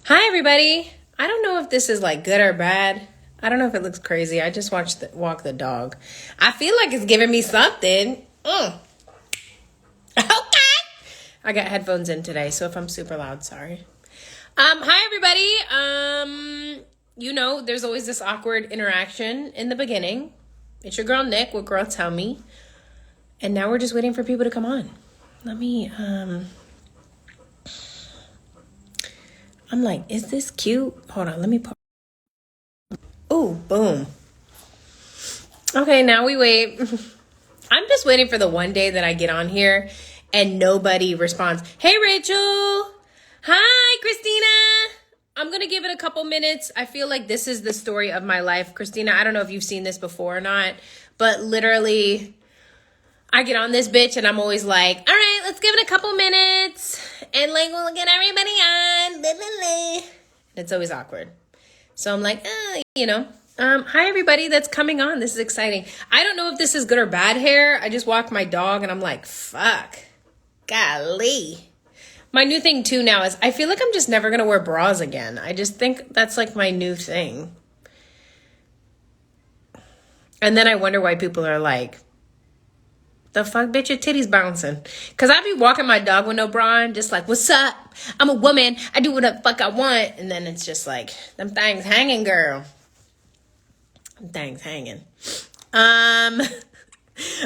Hi, everybody. I don't know if this is like good or bad. I don't know if it looks crazy. I just watched walk the dog. I feel like it's giving me something. Okay. I got headphones in today, so if I'm super loud, sorry. Hi everybody. There's always this awkward interaction in the beginning. It's your girl Nick with Girltellme. And now we're just waiting for people to come on. Let me I'm like, is this cute? Hold on, let me Oh, boom. Okay, now we wait. I'm just waiting for the one day that I get on here and nobody responds. Hey, Rachel. Hi, Christina. I'm going to give it a couple minutes. I feel like this is the story of my life. Christina, I don't know if you've seen this before or not, but literally I get on this bitch and I'm always like, all right, let's give it a couple minutes and like we'll get everybody on. Blah, blah, blah. It's always awkward. So I'm like, hi everybody that's coming on. This is exciting. I don't know if this is good or bad hair. I just walked my dog and I'm like, fuck, golly. My new thing too now is I feel like I'm just never going to wear bras again. I just think that's like my new thing. And then I wonder why people are like, the fuck, bitch, your titties bouncing. Because I be walking my dog with no bra on, just like, what's up? I'm a woman. I do what the fuck I want. And then it's just like, them things hanging, girl. Them things hanging.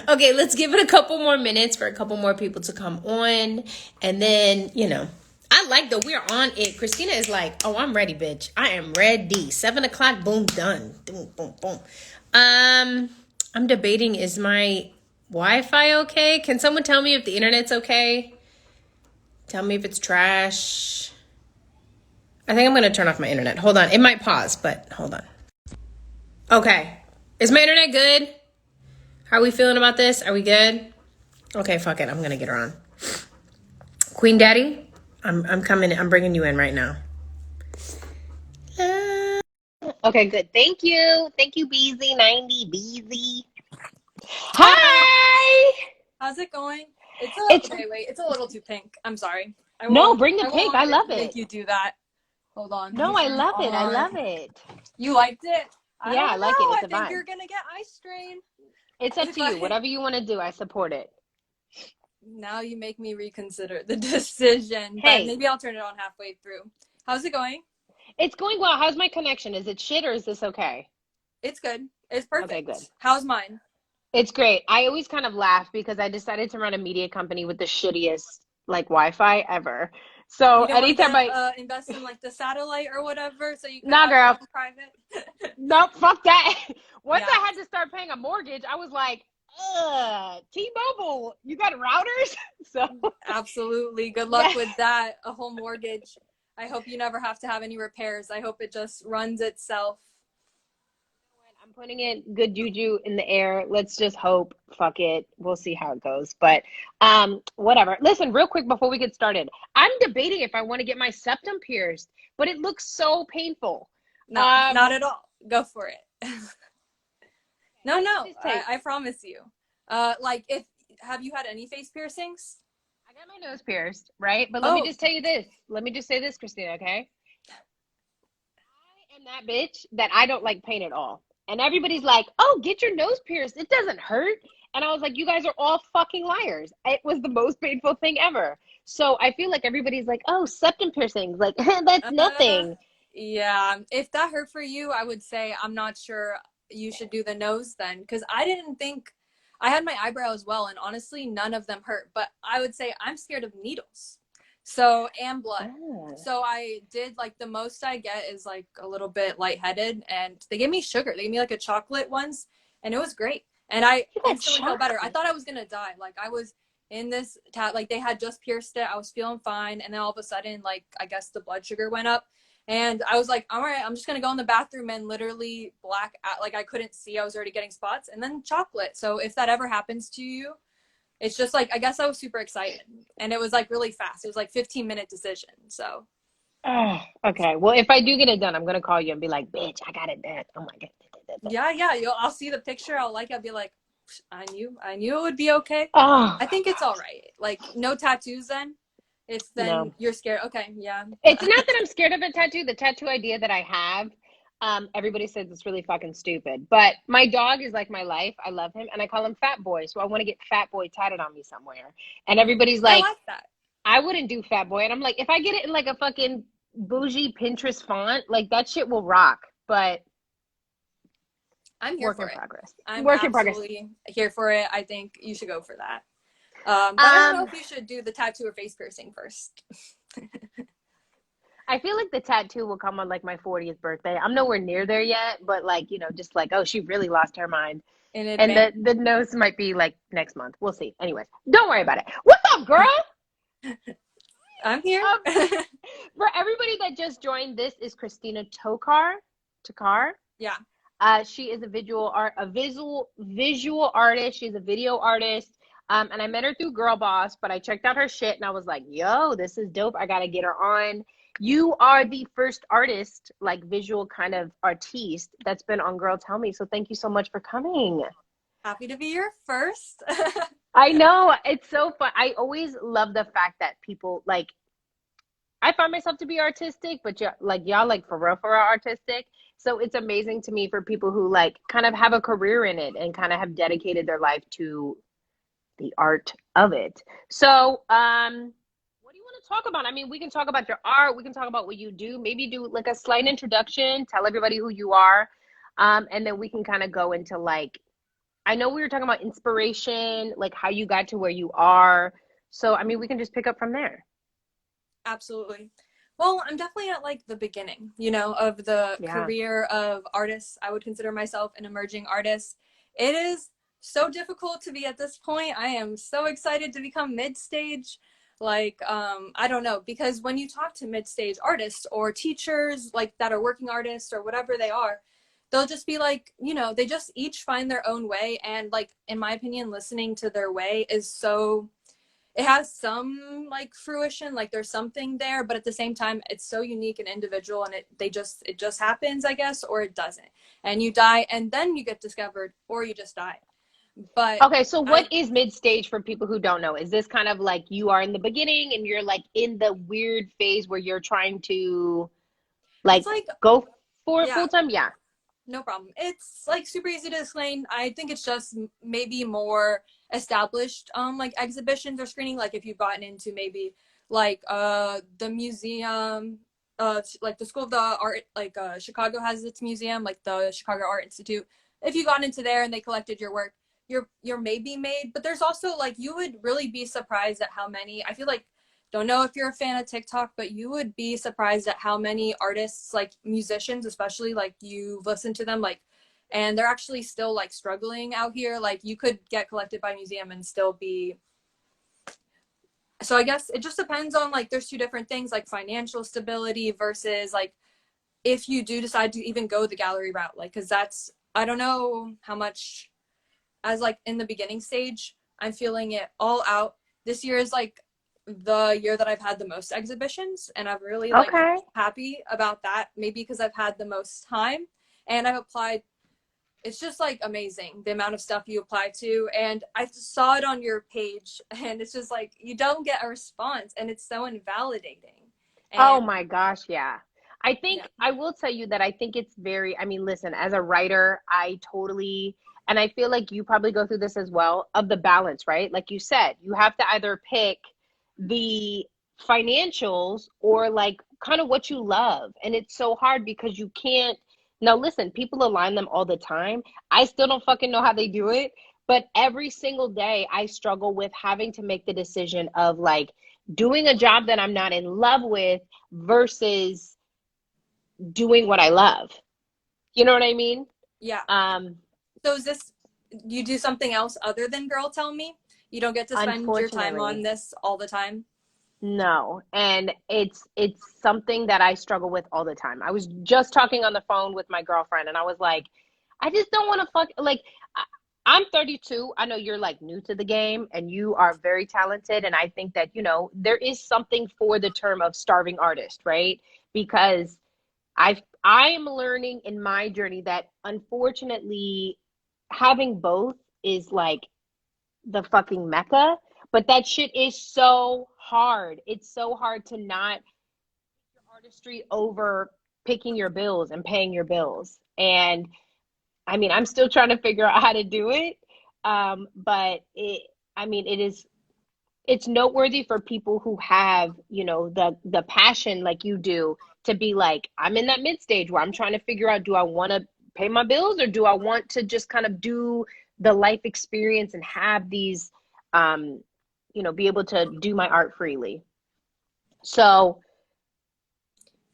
Okay, let's give it a couple more minutes for a couple more people to come on. And then, I like that we're on it. Christina is like, oh, I'm ready, bitch. I am ready. 7 o'clock, boom, done. Boom, boom, boom. I'm debating, is my Wi-Fi okay? Can someone tell me if the internet's okay? Tell me if it's trash. I think I'm going to turn off my internet. Hold on. It might pause, but hold on. Okay. Is my internet good? How are we feeling about this? Are we good? Okay, fuck it. I'm going to get her on. Queen Daddy, I'm coming. I'm bringing you in right now. Okay, good. Thank you. Thank you, Beezy90. Beezy. Hi. How's it going? Okay, wait. It's a little too pink. I'm sorry. No, bring the pink. I love it. Make you do that. Hold on. No, I love it. I love it. You liked it? Yeah, I like it. It's a vibe. I think you're gonna get eye strain. It's up to you. Whatever you want to do, I support it. Now you make me reconsider the decision. Hey. But maybe I'll turn it on halfway through. How's it going? It's going well. How's my connection? Is it shit or is this okay? It's good. It's perfect. Okay, good. How's mine? It's great. I always kind of laugh because I decided to run a media company with the shittiest like Wi-Fi ever. So anytime I invest in like the satellite or whatever, so you can girl, private. Nope, fuck that. Once I had to start paying a mortgage, I was like, T-Mobile, you got routers? So absolutely. Good luck with that. A whole mortgage. I hope you never have to have any repairs. I hope it just runs itself. I'm putting it good juju in the air. Let's just hope. Fuck it. We'll see how it goes. But whatever. Listen, real quick before we get started. I'm debating if I want to get my septum pierced, but it looks so painful. No, not at all. Go for it. No. I promise you. Have you had any face piercings? I got my nose pierced, right? But let me just tell you this. Let me just say this, Christina, okay? I am that bitch that I don't like pain at all. And everybody's like, oh, get your nose pierced. It doesn't hurt. And I was like, you guys are all fucking liars. It was the most painful thing ever. So I feel like everybody's like, oh, septum piercings. Like, that's nothing. Yeah. If that hurt for you, I would say I'm not sure you should do the nose then. Because I didn't think, I had my eyebrow as well. And honestly, none of them hurt. But I would say I'm scared of needles. And blood. So I did like the most I get is like a little bit lightheaded, and they gave me sugar. They gave me like a chocolate once, and it was great. And I instantly felt better. I thought I was gonna die. Like I was in this like they had just pierced it. I was feeling fine, and then all of a sudden, like I guess the blood sugar went up, and I was like, all right, I'm just gonna go in the bathroom and literally black out. Like I couldn't see. I was already getting spots, and then chocolate. So if that ever happens to you, it's just like, I guess I was super excited, and it was like really fast. It was like 15-minute decision. So. Okay. Well, if I do get it done, I'm going to call you and be like, bitch, I got it done. Oh my God. Yeah. I'll see the picture. I'll be like, I knew it would be okay. Oh, I think it's all right. Like no tattoos then. If then No. you're scared. Okay, yeah. It's not that I'm scared of a tattoo. The tattoo idea that I have, everybody says it's really fucking stupid. But my dog is like my life. I love him, and I call him Fat Boy. So I want to get Fat Boy tatted on me somewhere. And everybody's I like, like that. I wouldn't do Fat Boy. And I'm like, if I get it in like a fucking bougie Pinterest font, like that shit will rock. But I'm here work for in it. progress. I'm Work in progress. absolutely here for it. I think you should go for that. But I don't know Um, if you should do the tattoo or face piercing first. I feel like the tattoo will come on like my 40th birthday. I'm nowhere near there yet, but like, just like, oh, she really lost her mind. In And advance. the nose might be like next month. We'll see. Anyways, don't worry about it. What's up, girl? I'm here. Um, for everybody that just joined, this is Kristina Tokar. Tokar. Yeah. She is a visual artist. She's a video artist. And I met her through Girl Boss, but I checked out her shit and I was like, yo, this is dope. I gotta get her on. You are the first artist, like visual kind of artiste that's been on Girltellme. So thank you so much for coming. Happy to be your first. I know, it's so fun. I always love the fact that people like, I find myself to be artistic, but y'all like for real artistic. So it's amazing to me for people who like kind of have a career in it and kind of have dedicated their life to the art of it. So, what do you want to talk about? I mean, we can talk about your art. We can talk about what you do. Maybe do like a slight introduction. Tell everybody who you are, and then we can kind of go into like. I know we were talking about inspiration, like how you got to where you are. So, I mean, we can just pick up from there. Absolutely. Well, I'm definitely at like the beginning, of the Yeah. career of artists. I would consider myself an emerging artist. It is so difficult to be at this point. I am so excited to become mid-stage. Like, I don't know, because when you talk to mid-stage artists or teachers like that are working artists or whatever they are, they'll just be like, they just each find their own way. And like, in my opinion, listening to their way is so it has some like fruition, like there's something there, but at the same time it's so unique and individual, and it just happens, I guess, or it doesn't, and you die and then you get discovered, or you just die. But Okay, so I what is mid stage for people who don't know? Is this kind of like you are in the beginning and you're like in the weird phase where you're trying to like it's like, go for it yeah, full time? Yeah. no problem. It's like super easy to explain. I think it's just maybe more established like exhibitions or screening, like if you've gotten into maybe like the museum, like the School of the Art, like Chicago has its museum, like the Chicago Art Institute. If you got into there and they collected your work, you're maybe made. But there's also like, you would really be surprised at how many, I feel like, don't know if you're a fan of TikTok, but you would be surprised at how many artists, like musicians, especially, like you've listened to them, like, and they're actually still like struggling out here. Like you could get collected by a museum and still be. So I guess it just depends on like, there's two different things, like financial stability versus like if you do decide to even go the gallery route, like, because that's, I don't know how much, as like in the beginning stage, I'm feeling it all out. This year is like the year that I've had the most exhibitions, and I'm really like Okay. happy about that, maybe because I've had the most time and I've applied. It's just like amazing the amount of stuff you apply to, and I saw it on your page and it's just like you don't get a response and it's so invalidating. Oh And my gosh, yeah. I think yeah, I will tell you that I think it's very, I mean, listen, as a writer, I totally, and I feel like you probably go through this as well, of the balance, right? Like you said, you have to either pick the financials or like kind of what you love. And it's so hard because you can't. Now, listen, people align them all the time. I still don't fucking know how they do it. But every single day, I struggle with having to make the decision of like doing a job that I'm not in love with versus doing what I love. You know what I mean? yeah. Um, So is this, you do something else other than Girltellme? You don't get to spend your time on unfortunately, this all the time? no. And it's something that I struggle with all the time. I was just talking on the phone with my girlfriend and I was like, I just don't want to fuck like I'm 32. I know you're like new to the game and you are very talented. And I think that, there is something for the term of starving artist, right? Because I am learning in my journey that unfortunately having both is like the fucking mecca. But that shit is so hard. It's so hard to not your artistry over picking your bills and paying your bills. And I mean, I'm still trying to figure out how to do it. But I mean, it's noteworthy for people who have, you know, the passion like you do to be like, I'm in that mid stage where I'm trying to figure out, do I want to pay my bills or do I want to just kind of do the life experience and have these, you know, be able to do my art freely. So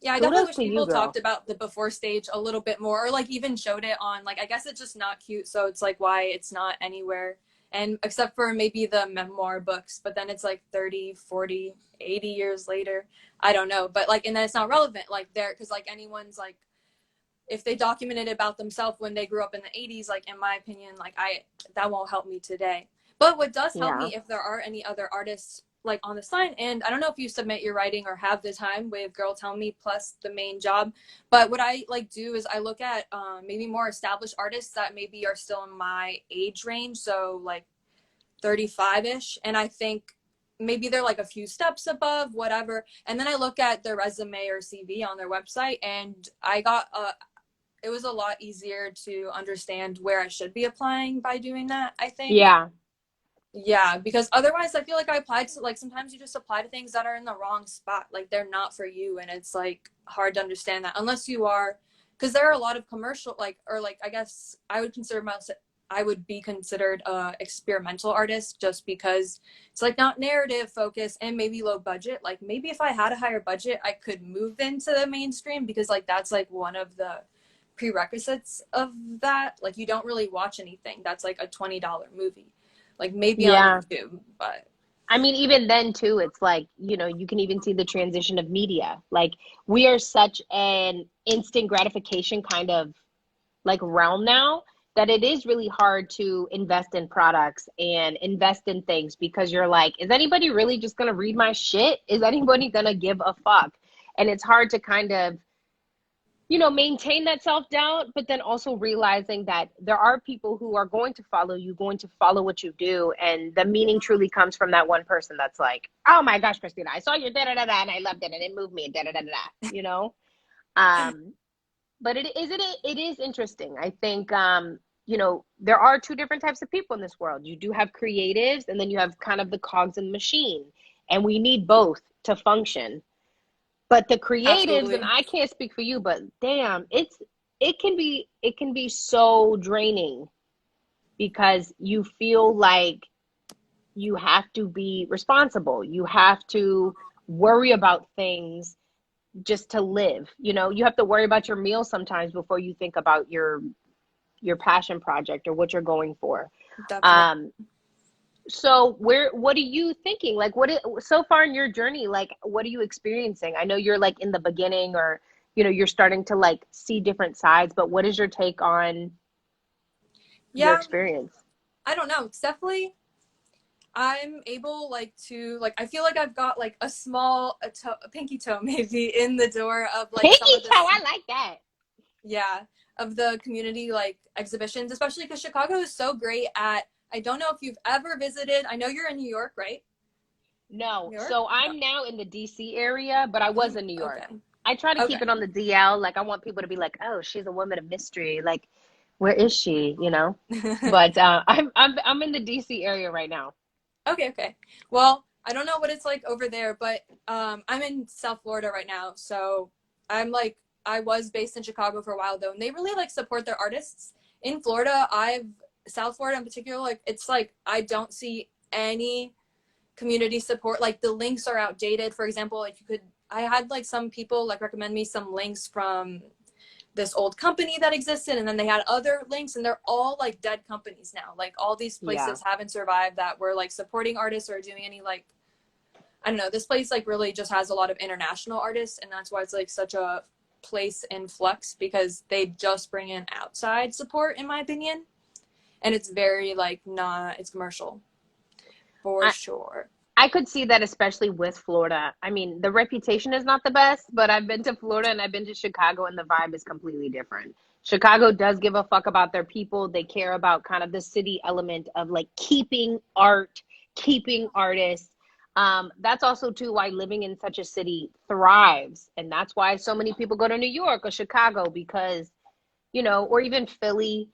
Yeah, I definitely kudos wish to you, people talked girl. about the before stage a little bit more, or like even showed it on, like, I guess it's just not cute, so it's like why it's not anywhere. And except for maybe the memoir books, but then it's like 30, 40, 80 years later. I don't know. But like, and then it's not relevant, like there, because like anyone's like, if they documented about themselves when they grew up in the 80s, like in my opinion, like that won't help me today. But what does help Yeah. me, if there are any other artists like on the sign, and I don't know if you submit your writing or have the time with Girltellme plus the main job, but what I like do is I look at maybe more established artists that maybe are still in my age range, so like 35ish, and I think maybe they're like a few steps above whatever, and then I look at their resume or CV on their website, and I got it was a lot easier to understand where I should be applying by doing that, I think. Yeah. Yeah, because otherwise I feel like I applied to, like, sometimes you just apply to things that are in the wrong spot. Like they're not for you, and it's like hard to understand that unless you are, because there are a lot of commercial, like, or like, I guess I would be considered a experimental artist just because it's like not narrative focused and maybe low budget. Like maybe if I had a higher budget, I could move into the mainstream, because like that's like one of the prerequisites of that. Like you don't really watch anything that's like a $20 movie, like maybe on Yeah. YouTube, but I mean, even then too, it's like, you know, you can even see the transition of media. Like we are such an instant gratification kind of like realm now that it is really hard to invest in products and invest in things because you're like, is anybody really just going to read my shit? Is anybody going to give a fuck? And it's hard to kind of, you know, maintain that self-doubt, but then also realizing that there are people who are going to follow you, going to follow what you do, and the meaning truly comes from that one person that's like, oh my gosh, Kristina, I saw your da da da da and I loved it and it moved me, da da da da da, you know. um but it is interesting. I think, you know, there are two different types of people in this world. You do have creatives, and then you have kind of the cogs in the machine, and we need both to function. But the creatives, and absolutely. I can't speak for you, but damn, it can be so draining because you feel like you have to be responsible. You have to worry about things just to live. You know, you have to worry about your meals sometimes before you think about your passion project or what you're going for. Definitely. Um, so what are you thinking? Like so far in your journey, like what are you experiencing? I know you're like in the beginning, or you know, you're starting to like see different sides, but what is your take on your Yeah, experience? I don't know. It's definitely, I'm able like to, like, I feel like I've got like a small a pinky toe maybe in the door of like some Pinky of toe, this, I like that. yeah, of the community like exhibitions, especially because Chicago is so great at, I don't know if you've ever visited, I know you're in New York, right? No, New York? so No. I'm now in the DC area, but I was in New York. Okay. I try to keep Okay. it on the DL. Like I want people to be like, "Oh, she's a woman of mystery." Like, where is she? You know. But I'm in the DC area right now. Okay, okay. Well, I don't know what it's like over there, but I'm in South Florida right now. So I'm like, I was based in Chicago for a while though, and they really like support their artists. In Florida, South Florida in particular, like it's like I don't see any community support. Like the links are outdated. For example, like I had like some people like recommend me some links from this old company that existed, and then they had other links, and they're all like dead companies now. Like all these Yeah. places haven't survived that were like supporting artists or doing any like, I don't know, this place like really just has a lot of international artists, and that's why it's like such a place in flux, because they just bring in outside support in my opinion, and it's very like not, it's commercial for I sure. I could see that especially with Florida. I mean, the reputation is not the best, but I've been to Florida and I've been to Chicago and the vibe is completely different. Chicago does give a fuck about their people. They care about kind of the city element of like keeping art, keeping artists. That's also too why living in such a city thrives, and that's why so many people go to New York or Chicago, because or even Philly,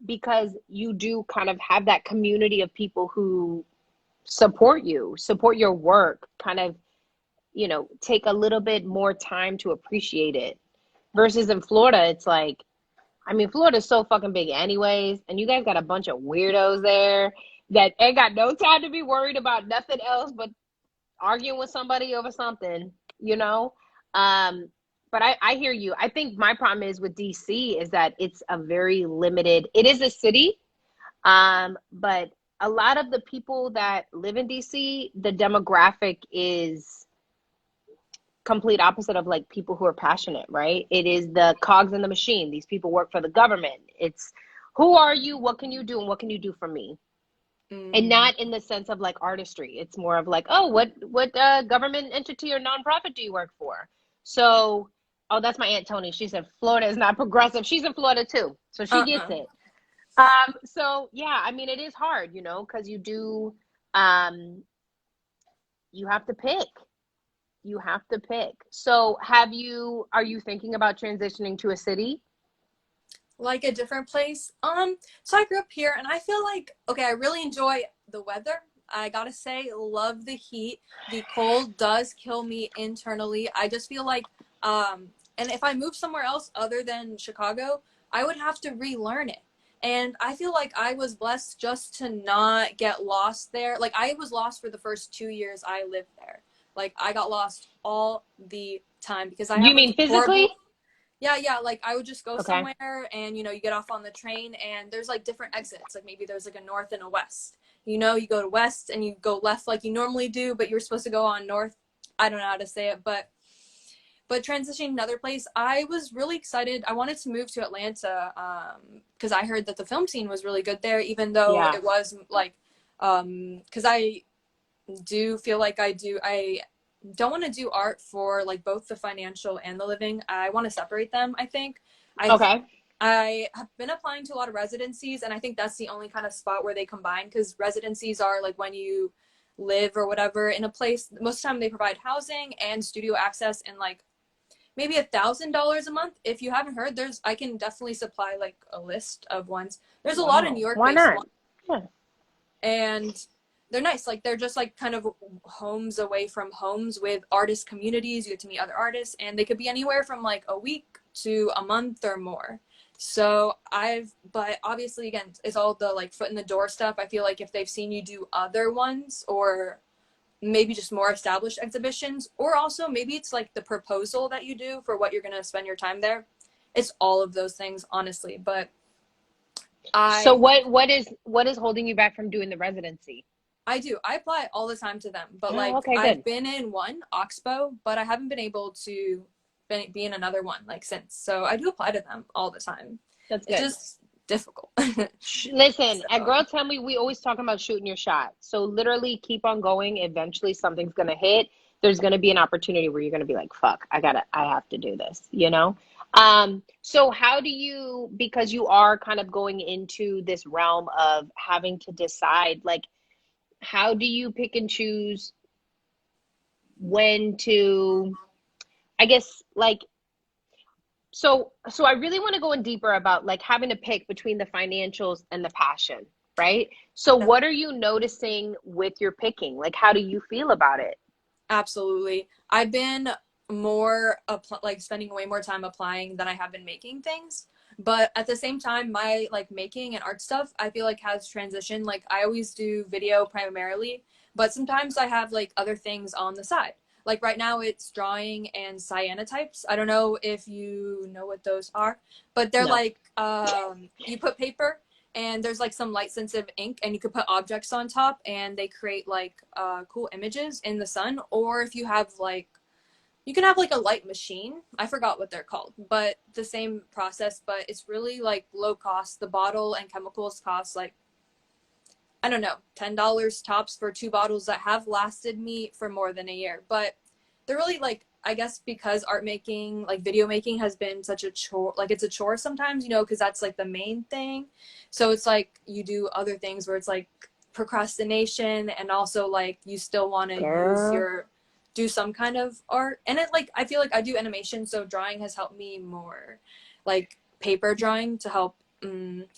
because you do kind of have that community of people who support you, support your work, kind of take a little bit more time to appreciate it. Versus in Florida, it's like, I mean, Florida's so fucking big anyways, and you guys got a bunch of weirdos there that ain't got no time to be worried about nothing else but arguing with somebody over something, you know? But I hear you. I think my problem is with DC is that it's a very limited, it is a city, but a lot of the people that live in DC, the demographic is complete opposite of like people who are passionate, right? It is the cogs in the machine. These people work for the government. It's who are you? What can you do? And what can you do for me? And not in the sense of like artistry. It's more of like, oh, what government entity or nonprofit do you work for? So, oh, that's my Aunt Tony. She said Florida is not progressive. She's in Florida too, so she gets it. So yeah, I mean, it is hard, because you do, you have to pick. You have to pick. So are you thinking about transitioning to a city? Like a different place. So I grew up here and I feel like, okay, I really enjoy the weather. I gotta say, love the heat. The cold does kill me internally. I just feel like, and if I move somewhere else other than Chicago, I would have to relearn it. And I feel like I was blessed just to not get lost there. Like I was lost for the first 2 years I lived there. Like I got lost all the time because I have You mean physically? horrible. Yeah, like I would just go Okay. somewhere and you get off on the train and there's like different exits. Like maybe there's like a north and a west. You go to west and you go left like you normally do, but you're supposed to go on north. I don't know how to say it, but transitioning to another place, I was really excited. I wanted to move to Atlanta because I heard that the film scene was really good there, even though it was like because I do feel like I don't want to do art for like both the financial and the living. I want to separate them, I think. Okay. I have been applying to a lot of residencies and I think that's the only kind of spot where they combine, because residencies are like when you live or whatever in a place. Most of the time they provide housing and studio access and like maybe $1,000 a month. If you haven't heard, I can definitely supply like a list of ones. There's a lot of New York Why based not? ones. Yeah. And they're nice. Like they're just like kind of homes away from homes with artist communities. You get to meet other artists and they could be anywhere from like a week to a month or more. So but obviously again, it's all the like foot in the door stuff. I feel like if they've seen you do other ones or maybe just more established exhibitions, or also maybe it's like the proposal that you do for what you're going to spend your time there. It's all of those things, honestly. But So what is holding you back from doing the residency? I do. I apply all the time to them, but okay, I've been in one Oxbow, but I haven't been able to be in another one like since. So I do apply to them all the time. That's good. It's just difficult. Listen, at Girltellme, we always talk about shooting your shot. So literally keep on going. Eventually something's going to hit. There's going to be an opportunity where you're going to be like, fuck, I have to do this, So how do you, because you are kind of going into this realm of having to decide, like, how do you pick and choose when to, I guess, like, so I really want to go in deeper about like having to pick between the financials and the passion, right? So what are you noticing with your picking? Like, how do you feel about it? Absolutely. I've been more like spending way more time applying than I have been making things. But at the same time, my like making and art stuff, I feel like has transitioned. Like I always do video primarily, but sometimes I have like other things on the side. Like right now it's drawing and cyanotypes. I don't know if you know what those are, but they're like, you put paper and there's like some light sensitive ink and you could put objects on top and they create like cool images in the sun. Or if you have like, you can have like a light machine. I forgot what they're called, but the same process, but it's really like low cost. The bottle and chemicals cost like, I don't know, $10 tops for 2 bottles that have lasted me for more than a year. But they're really like, I guess because art making, like video making has been such a chore, like it's a chore sometimes, because that's like the main thing. So it's like you do other things where it's like procrastination, and also like you still want to use Girl. your do some kind of art. And it like I feel like I do animation, so drawing has helped me more, like paper drawing to help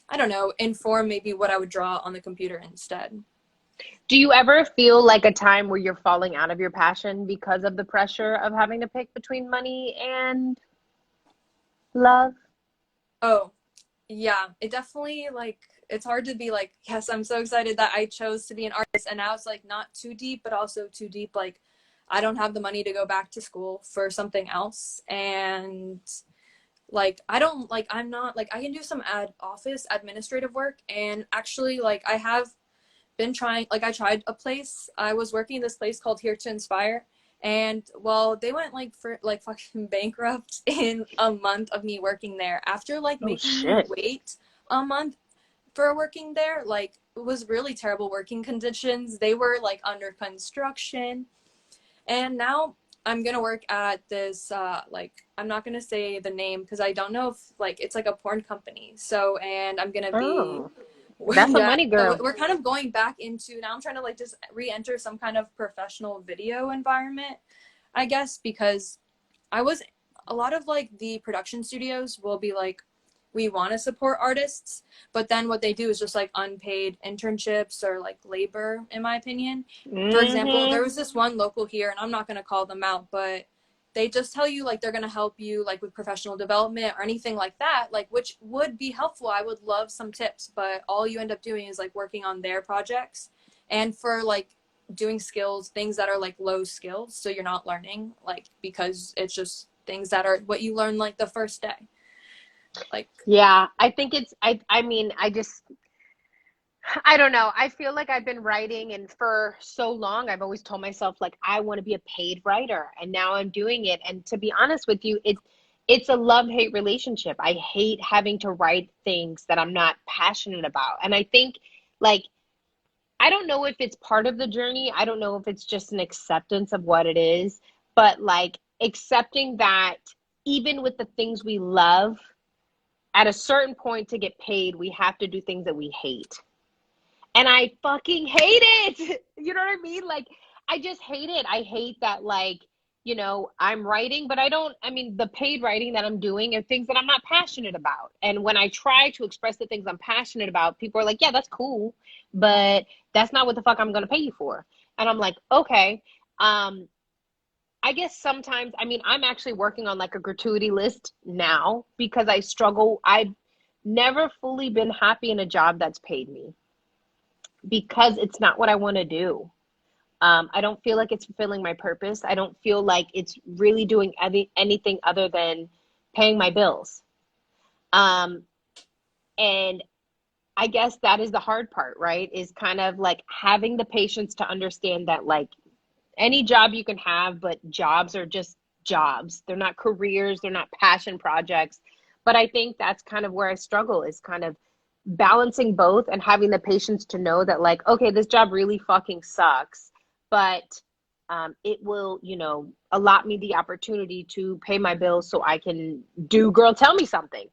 I don't know, inform maybe what I would draw on the computer instead. Do you ever feel like a time where you're falling out of your passion because of the pressure of having to pick between money and love? Oh, yeah, it definitely like it's hard to be like, yes, I'm so excited that I chose to be an artist, and now it's like not too deep, but also too deep. Like, I don't have the money to go back to school for something else, and like I don't like I'm not like I can do some office administrative work, and actually like I have been trying, like I tried a place. I was working at this place called Here to Inspire. And well, they went like for like fucking bankrupt in a month of me working there. After like Oh making me shit. wait a month for working there, like it was really terrible working conditions. They were like under construction. And now I'm gonna work at this like I'm not gonna say the name because I don't know if like it's like a porn company. So and I'm gonna be Oh, that's a yeah, money so girl. we're kind of going back into now I'm trying to like just re-enter some kind of professional video environment, I guess, because I was a lot of like the production studios will be like, we want to support artists, but then what they do is just like unpaid internships or like labor, in my opinion. For example, Mm-hmm. there was this one local here, and I'm not going to call them out, but they just tell you like they're going to help you like with professional development or anything like that, like which would be helpful. I would love some tips, but all you end up doing is like working on their projects. And for like doing skills, things that are like low skills, so you're not learning like because it's just things that are what you learn like the first day. Like Yeah, I think it's I mean, I don't know. I feel like I've been writing and for so long I've always told myself like I want to be a paid writer and now I'm doing it. And to be honest with you, it's a love-hate relationship. I hate having to write things that I'm not passionate about. And I think like I don't know if it's part of the journey. I don't know if it's just an acceptance of what it is, but like accepting that even with the things we love, at a certain point to get paid, we have to do things that we hate. And I fucking hate it. You know what I mean? Like, I just hate it. I hate that, like, I'm writing, but I mean, the paid writing that I'm doing are things that I'm not passionate about. And when I try to express the things I'm passionate about, people are like, yeah, that's cool, but that's not what the fuck I'm going to pay you for. And I'm like, okay. Um, I guess sometimes, I mean, I'm actually working on like a gratuity list now because I struggle. I've never fully been happy in a job that's paid me because it's not what I want to do. I don't feel like it's fulfilling my purpose. I don't feel like it's really doing anything other than paying my bills. Um, and I guess that is the hard part, right? Is kind of like having the patience to understand that, like, any job you can have, but jobs are just jobs. They're not careers, they're not passion projects. But I think that's kind of where I struggle is kind of balancing both and having the patience to know that, like, okay, this job really fucking sucks, but it will, allot me the opportunity to pay my bills so I can do Girl Tell Me Something,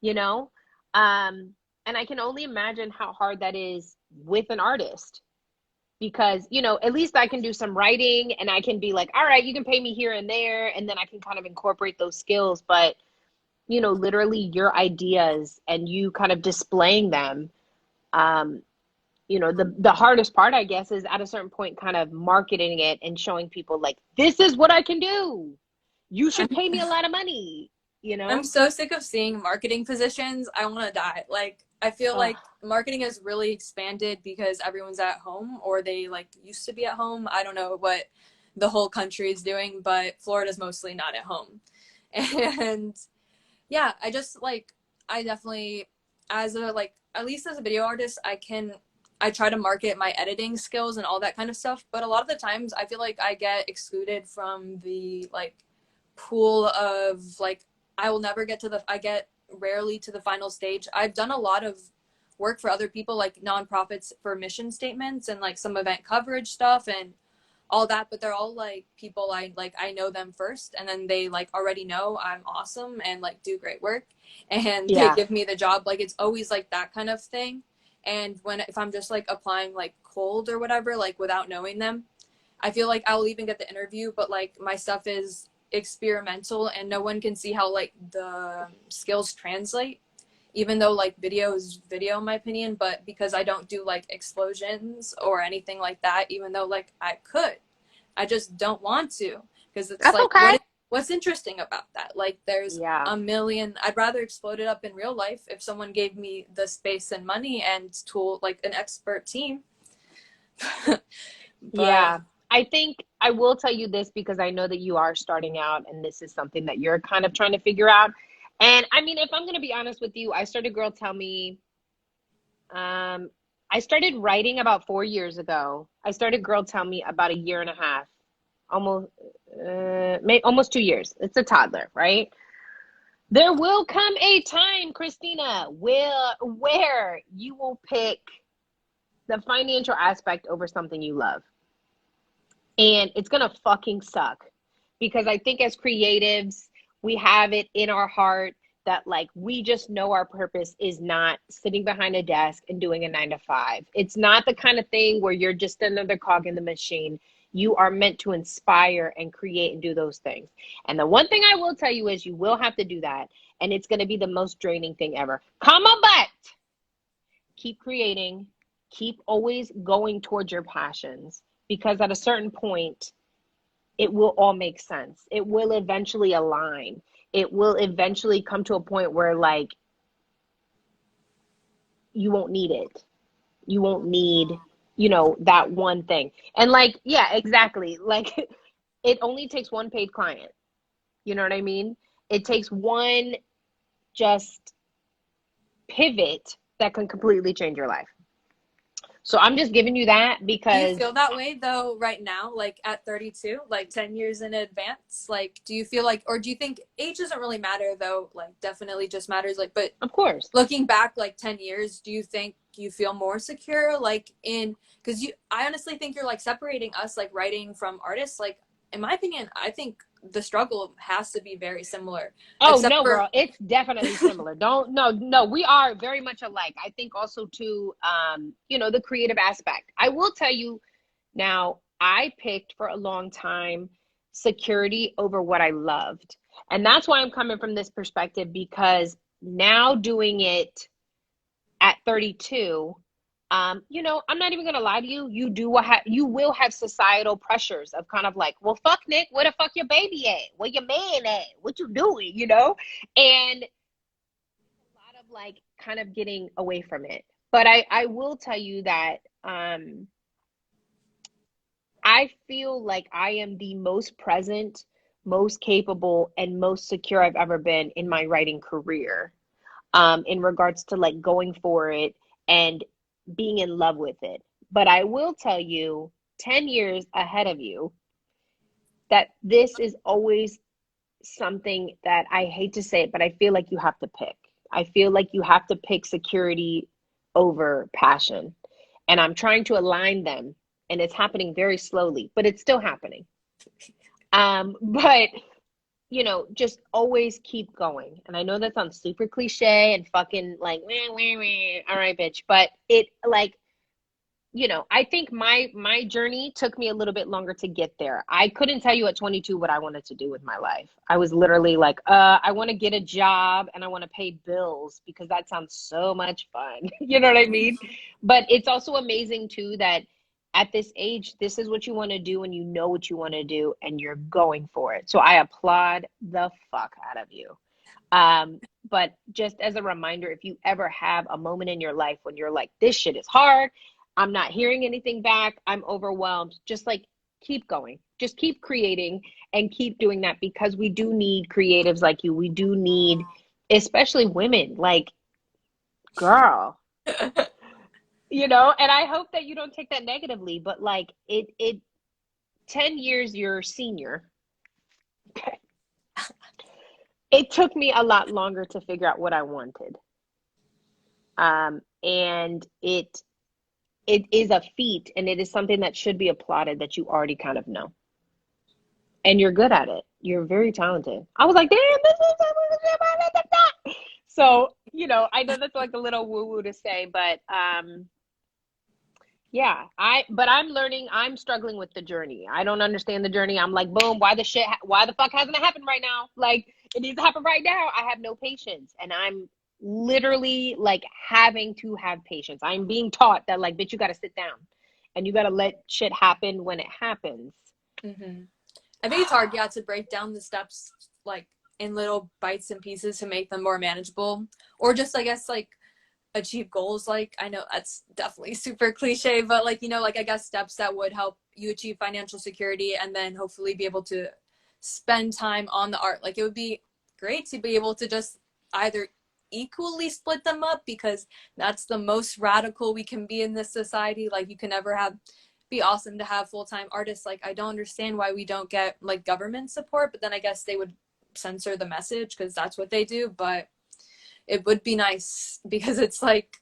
you know? Um, and I can only imagine how hard that is with an artist because at least I can do some writing and I can be like, all right, you can pay me here and there, and then I can kind of incorporate those skills. But literally your ideas and you kind of displaying them, um the hardest part, I guess, is at a certain point kind of marketing it and showing people like, this is what I can do, you should I'm pay me a lot of money, you I'm know. so sick of seeing marketing positions. I want to die. Like I feel Ugh. like marketing has really expanded because everyone's at home or they like used to be at home. I don't know what the whole country is doing, but Florida's mostly not at home. And yeah, I just like I definitely as a like at least as a video artist, I try to market my editing skills and all that kind of stuff, but a lot of the times I feel like I get excluded from the like pool of like I will never get to the I get rarely to the final stage. I've done a lot of work for other people like nonprofits for mission statements and like some event coverage stuff and all that, but they're all like people I know them first and then they like already know I'm awesome and like do great work and they Yeah. give me the job. Like it's always like that kind of thing. And if I'm just like applying like cold or whatever, like without knowing them, I feel like I'll even get the interview, but like my stuff is experimental and no one can see how like the skills translate, even though like video is video in my opinion. But because I don't do like explosions or anything like that, even though like I could, I just don't want to, because it's That's like okay. what's interesting about that? Like there's Yeah. a million. I'd rather explode it up in real life if someone gave me the space and money and tool, like an expert team. But Yeah. I think I will tell you this because I know that you are starting out and this is something that you're kind of trying to figure out. And I mean, if I'm going to be honest with you, I started Girltellme. I started writing about 4 years ago. I started Girltellme about a year and a half, almost, almost 2 years. It's a toddler, right? There will come a time, Kristina, where you will pick the financial aspect over something you love. And it's gonna fucking suck because I think as creatives, we have it in our heart that like we just know our purpose is not sitting behind a desk and doing a 9 to 5. It's not the kind of thing where you're just another cog in the machine. You are meant to inspire and create and do those things. And the one thing I will tell you is you will have to do that. And it's going to be the most draining thing ever. Comma, but keep creating, keep always going towards your passions because at a certain point, it will all make sense. It will eventually align. It will eventually come to a point where like you won't need it. You won't need, that one thing. And like, yeah, exactly. Like it only takes one paid client. You know what I mean? It takes one just pivot that can completely change your life. So I'm just giving you that do you because feel that way though right now, like at 32, like 10 years in advance? Like, do you feel like, or do you think age doesn't really matter though? Like, definitely just matters. Like, but of course. looking back like 10 years, do you think you feel more secure? Like, because I honestly think you're like separating us, like writing from artists. Like, in my opinion, I think the struggle has to be very similar, Oh except no, for, girl, it's definitely similar. Don't no, no, we are very much alike. I think also too, the creative aspect. I will tell you now, I picked for a long time security over what I loved. And that's why I'm coming from this perspective because now doing it at 32, I'm not even gonna lie to you. You will have societal pressures of kind of like, well, fuck Nick, where the fuck your baby at? Where your man at? What you doing? And a lot of like kind of getting away from it. But I will tell you that I feel like I am the most present, most capable, and most secure I've ever been in my writing career. In regards to like going for it and being in love with it. But I will tell you, 10 years ahead of you, that this is always something that I hate to say it, but I feel like you have to pick. I feel like you have to pick security over passion. And I'm trying to align them, and it's happening very slowly, but it's still happening. But just always keep going. And I know that sounds super cliche and fucking like, wah, wah, wah. All right, bitch. But it like, I think my journey took me a little bit longer to get there. I couldn't tell you at 22 what I wanted to do with my life. I was literally like, I want to get a job and I want to pay bills because that sounds so much fun. You know what I mean? But it's also amazing too that at this age, this is what you want to do and you know what you want to do and you're going for it. So I applaud the fuck out of you. But just as a reminder, if you ever have a moment in your life when you're like, this shit is hard, I'm not hearing anything back, I'm overwhelmed, just like keep going. Just keep creating and keep doing that because we do need creatives like you. We do need, especially women, like, girl. And I hope that you don't take that negatively, but like it 10 years you're senior. Okay. It took me a lot longer to figure out what I wanted. And it is a feat and it is something that should be applauded that you already kind of know. And you're good at it. You're very talented. I was like, damn, this is so, you know, I know that's like a little woo woo to say, but yeah, but I'm learning, I'm struggling with the journey. I don't understand the journey. I'm like, boom, why the fuck hasn't it happened right now? Like, it needs to happen right now. I have no patience. And I'm literally like having to have patience. I'm being taught that, like, bitch, you got to sit down and you got to let shit happen when it happens. Mm-hmm. I think it's hard, yeah, to break down the steps like in little bites and pieces to make them more manageable, or just, I guess, like achieve goals. Like, I know that's definitely super cliche, but like, you know, like I guess steps that would help you achieve financial security and then hopefully be able to spend time on the art. Like, it would be great to be able to just either equally split them up, because that's the most radical we can be in this society. Like, you can never have be awesome to have full-time artists. Like, I don't understand why we don't get like government support, but then I guess they would censor the message because that's what they do. But it would be nice, because it's like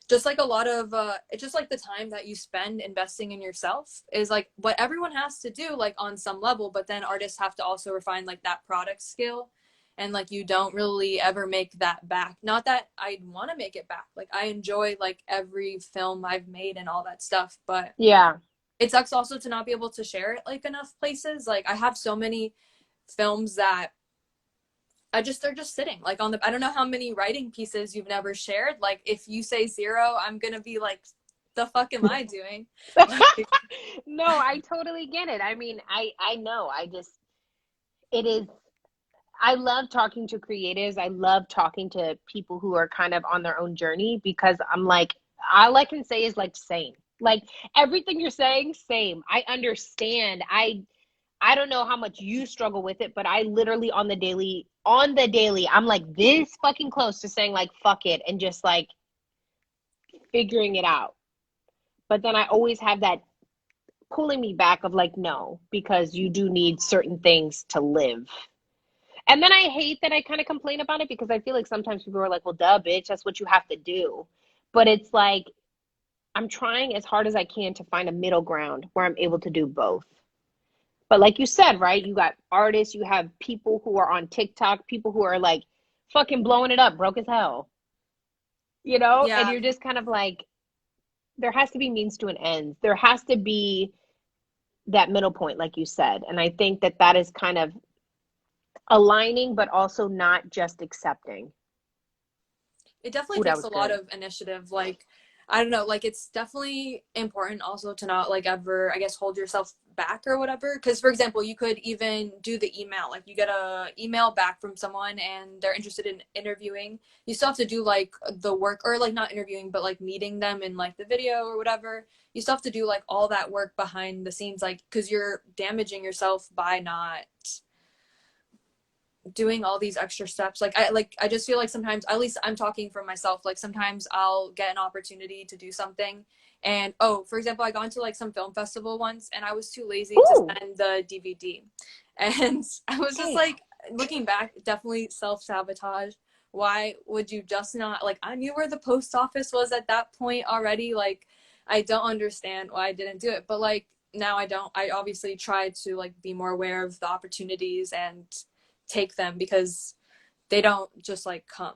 just like a lot of it's just like the time that you spend investing in yourself is like what everyone has to do, like on some level, but then artists have to also refine like that product skill, and like you don't really ever make that back. Not that I want to make it back, like I enjoy like every film I've made and all that stuff, but Yeah. it sucks also to not be able to share it like enough places. Like, I have so many films that they're just sitting like on the, I don't know how many writing pieces you've never shared. Like, if you say 0, I'm gonna be like, the fuck am I doing? Like, No, I totally get it. I mean, I know. It is, I love talking to creatives. I love talking to people who are kind of on their own journey, because I'm like, all I can say is like, same. Like, everything you're saying, same. I understand. I don't know how much you struggle with it, but I literally on the daily, I'm like this fucking close to saying like fuck it and just like figuring it out. But then I always have that pulling me back of like, no, because you do need certain things to live. And then I hate that I kind of complain about it, because I feel like sometimes people are like, well, duh, bitch, that's what you have to do. But it's like, I'm trying as hard as I can to find a middle ground where I'm able to do both. But like you said, right? You got artists, you have people who are on TikTok, people who are like fucking blowing it up, broke as hell, you know? And yeah, you're just kind of like, there has to be means to an end. There has to be that middle point, like you said. And I think that that is kind of aligning, but also not just accepting. it definitely Ooh, that takes was a lot good. of initiative. Like, I don't know, like it's definitely important also to not like ever, I guess, hold yourself back or whatever. Because, for example, you could even do the email. Like, you get a email back from someone and they're interested in interviewing. You still have to do like the work, or like not interviewing, but like meeting them in like the video or whatever. You still have to do like all that work behind the scenes, like, because you're damaging yourself by not doing all these extra steps. I just feel like sometimes, at least I'm talking for myself, like sometimes I'll get an opportunity to do something, and oh, for example, I got into like some film festival once and I was too lazy to Ooh, send the DVD, and I was just damn. like, looking back, definitely self-sabotage. Why would you just not, like, I knew where the post office was at that point already. Like, I don't understand why I didn't do it, but like now I obviously try to like be more aware of the opportunities and take them, because they don't just like come.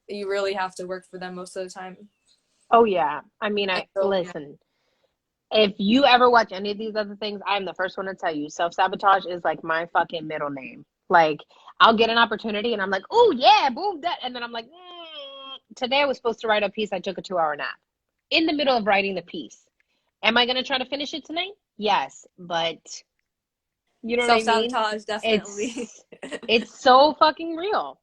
You really have to work for them most of the time. Oh yeah. I mean, And I so, yeah. listen. If you ever watch any of these other things, I'm the first one to tell you, self-sabotage is like my fucking middle name. Like, I'll get an opportunity and I'm like, oh yeah, boom, that. And then I'm like, today I was supposed to write a piece. I took a 2 hour nap in the middle of writing the piece. Am I going to try to finish it tonight? Yes. But you know what I mean? Self-sabotage, definitely. It's so fucking real.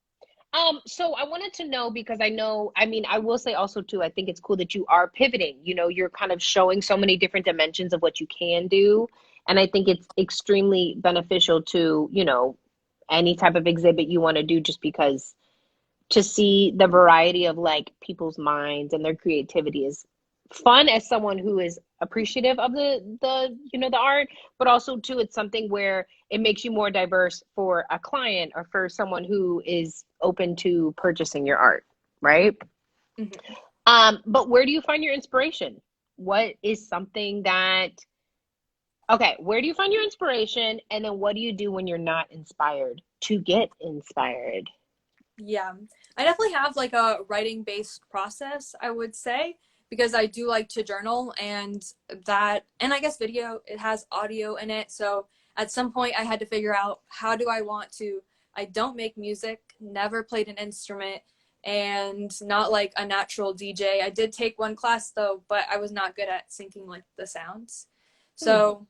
So I wanted to know, because I know, I mean, I will say also too, I think it's cool that you are pivoting. You know, you're kind of showing so many different dimensions of what you can do. And I think it's extremely beneficial to, you know, any type of exhibit you want to do, just because to see the variety of like people's minds and their creativity is fun, as someone who is appreciative of the you know, the art, but also too, it's something where it makes you more diverse for a client or for someone who is open to purchasing your art, right? Mhm. But where do you find your inspiration? What is something that, okay, where do you find your inspiration, and then what do you do when you're not inspired to get inspired? Yeah, I definitely have like a writing based process, I would say, because I do like to journal and that, and I guess video, it has audio in it. So at some point, I had to figure out how do I want to. I don't make music, never played an instrument, and not like a natural DJ. I did take one class though, but I was not good at syncing like the sounds. Hmm. So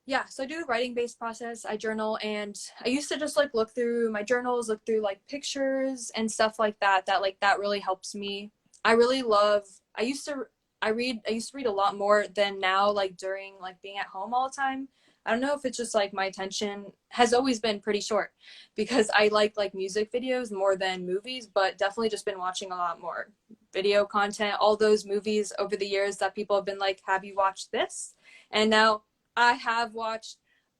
yeah, so I do a writing based process. I journal and I used to just like look through my journals, look through like pictures and stuff like that. That really helps me. I really love I used to I used to read a lot more than now, like during like being at home all the time. I don't know if it's just like my attention has always been pretty short because I like music videos more than movies, but definitely just been watching a lot more video content, all those movies over the years that people have been like, have you watched this? And now I have watched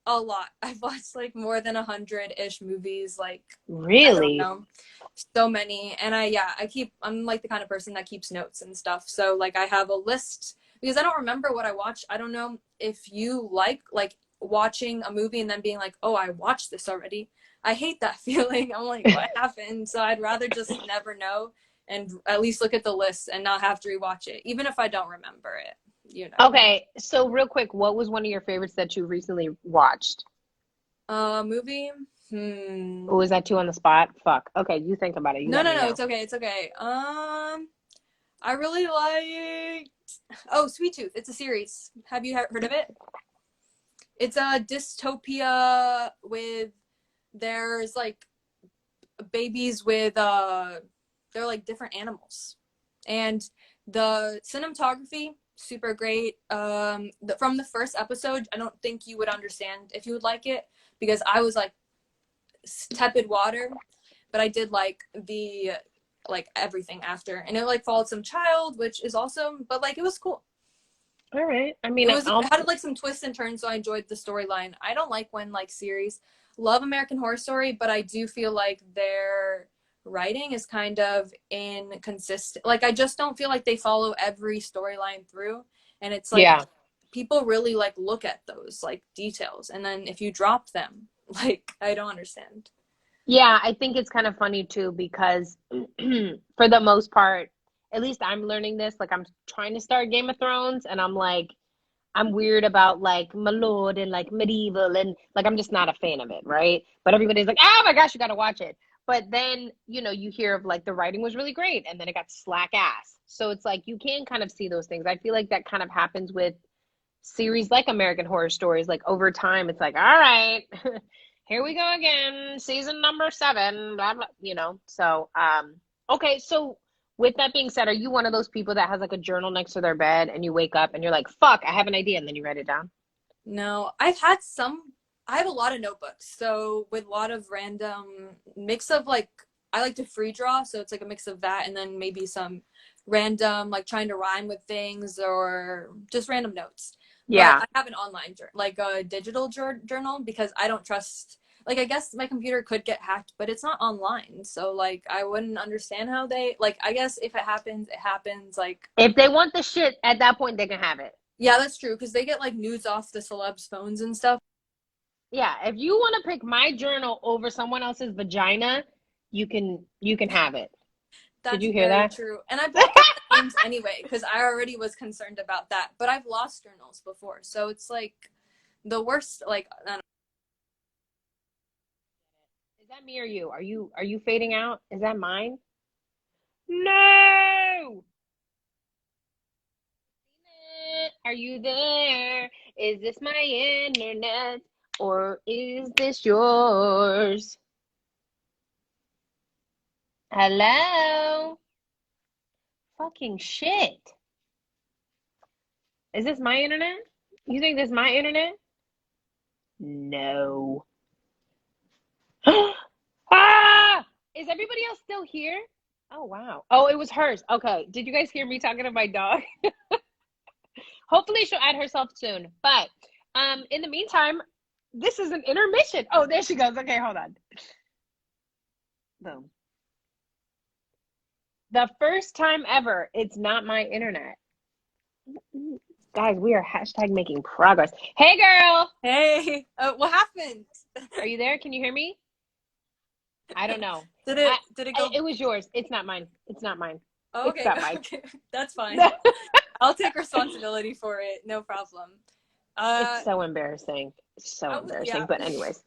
a lot. I've watched like more than 100-ish movies. Like, I don't Really? know, so many. And I'm like the kind of person that keeps notes and stuff. So like I have a list because I don't remember what I watched. I don't know if you like watching a movie and then being like, oh, I watched this already. I hate that feeling. I'm like, what happened? So I'd rather just never know and at least look at the list and not have to rewatch it, even if I don't remember it, you know. Okay, so real quick, what was one of your favorites that you recently watched? Movie? Or was that too on the spot? Fuck. Okay, you think about it. You No, let no, me no, know. it's okay, it's okay. I really liked. Oh, Sweet Tooth. It's a series. Have you heard of it? It's a dystopia with there's like babies with they're like different animals, and the cinematography super great. From the first episode, I don't think you would understand if you would like it because I was like tepid water, but I did like the like everything after, and it like followed some child, which is awesome. But like it was cool. All right. I It mean, was it I'll. had like some twists and turns, so I enjoyed the storyline. I don't like when like series love American Horror Story, but I do feel like their writing is kind of inconsistent. Like I just don't feel like they follow every storyline through, and it's like Yeah. people really like look at those like details, and then if you drop them, like I don't understand. Yeah, I think it's kind of funny too because for the most part, at least I'm learning this. Like I'm trying to start Game of Thrones and I'm like I'm weird about like my lord and like medieval and like I'm just not a fan of it, right? But everybody's like, "Oh my gosh, you got to watch it." But then, you hear of like the writing was really great and then it got slack ass. So it's like you can kind of see those things. I feel like that kind of happens with series like American Horror Stories. Like over time, it's like, all right, here we go again, season number 7, blah blah. So, okay. So, with that being said, are you one of those people that has like a journal next to their bed and you wake up and you're like, fuck, I have an idea, and then you write it down? No, I've had some. I have a lot of notebooks, so with a lot of random mix of like I like to free draw, so it's like a mix of that and then maybe some random like trying to rhyme with things or just random notes. But Yeah. I have an online like a digital journal because I don't trust. Like I guess my computer could get hacked, but it's not online, so like I wouldn't understand how they like. I guess if it happens, it happens. Like If they want the shit at that point, they can have it. yeah, that's true because they get like nudes off the celebs' phones and stuff. Yeah. If you want to pick my journal over someone else's vagina, you can have it. Did That's you hear very that? true. And I blocked out the names anyway because I already was concerned about that. But I've lost journals before. So it's like the worst like I don't Is that me or you? Are you fading out? Is that mine? No! Are you there? Is this my internet or is this yours? Hello? Fucking shit. Is this my internet? You think this is my internet? No. Ah! Is everybody else still here? Oh, wow. Oh, it was hers. Okay. Did you guys hear me talking to my dog? Hopefully she'll add herself soon. But in the meantime, this is an intermission. Oh, there she goes. Okay, hold on. Boom. The first time ever, it's not my internet. Guys, we are hashtag making progress. Hey, girl. know. Hey, what happened? Are you there? Can you hear me? I don't know. Did it go? It was yours. It's not mine. It's not mine. Oh, It's okay, not mine. okay, that's fine. I'll take responsibility for it. No problem. It's so embarrassing. So Yeah, embarrassing. But anyways,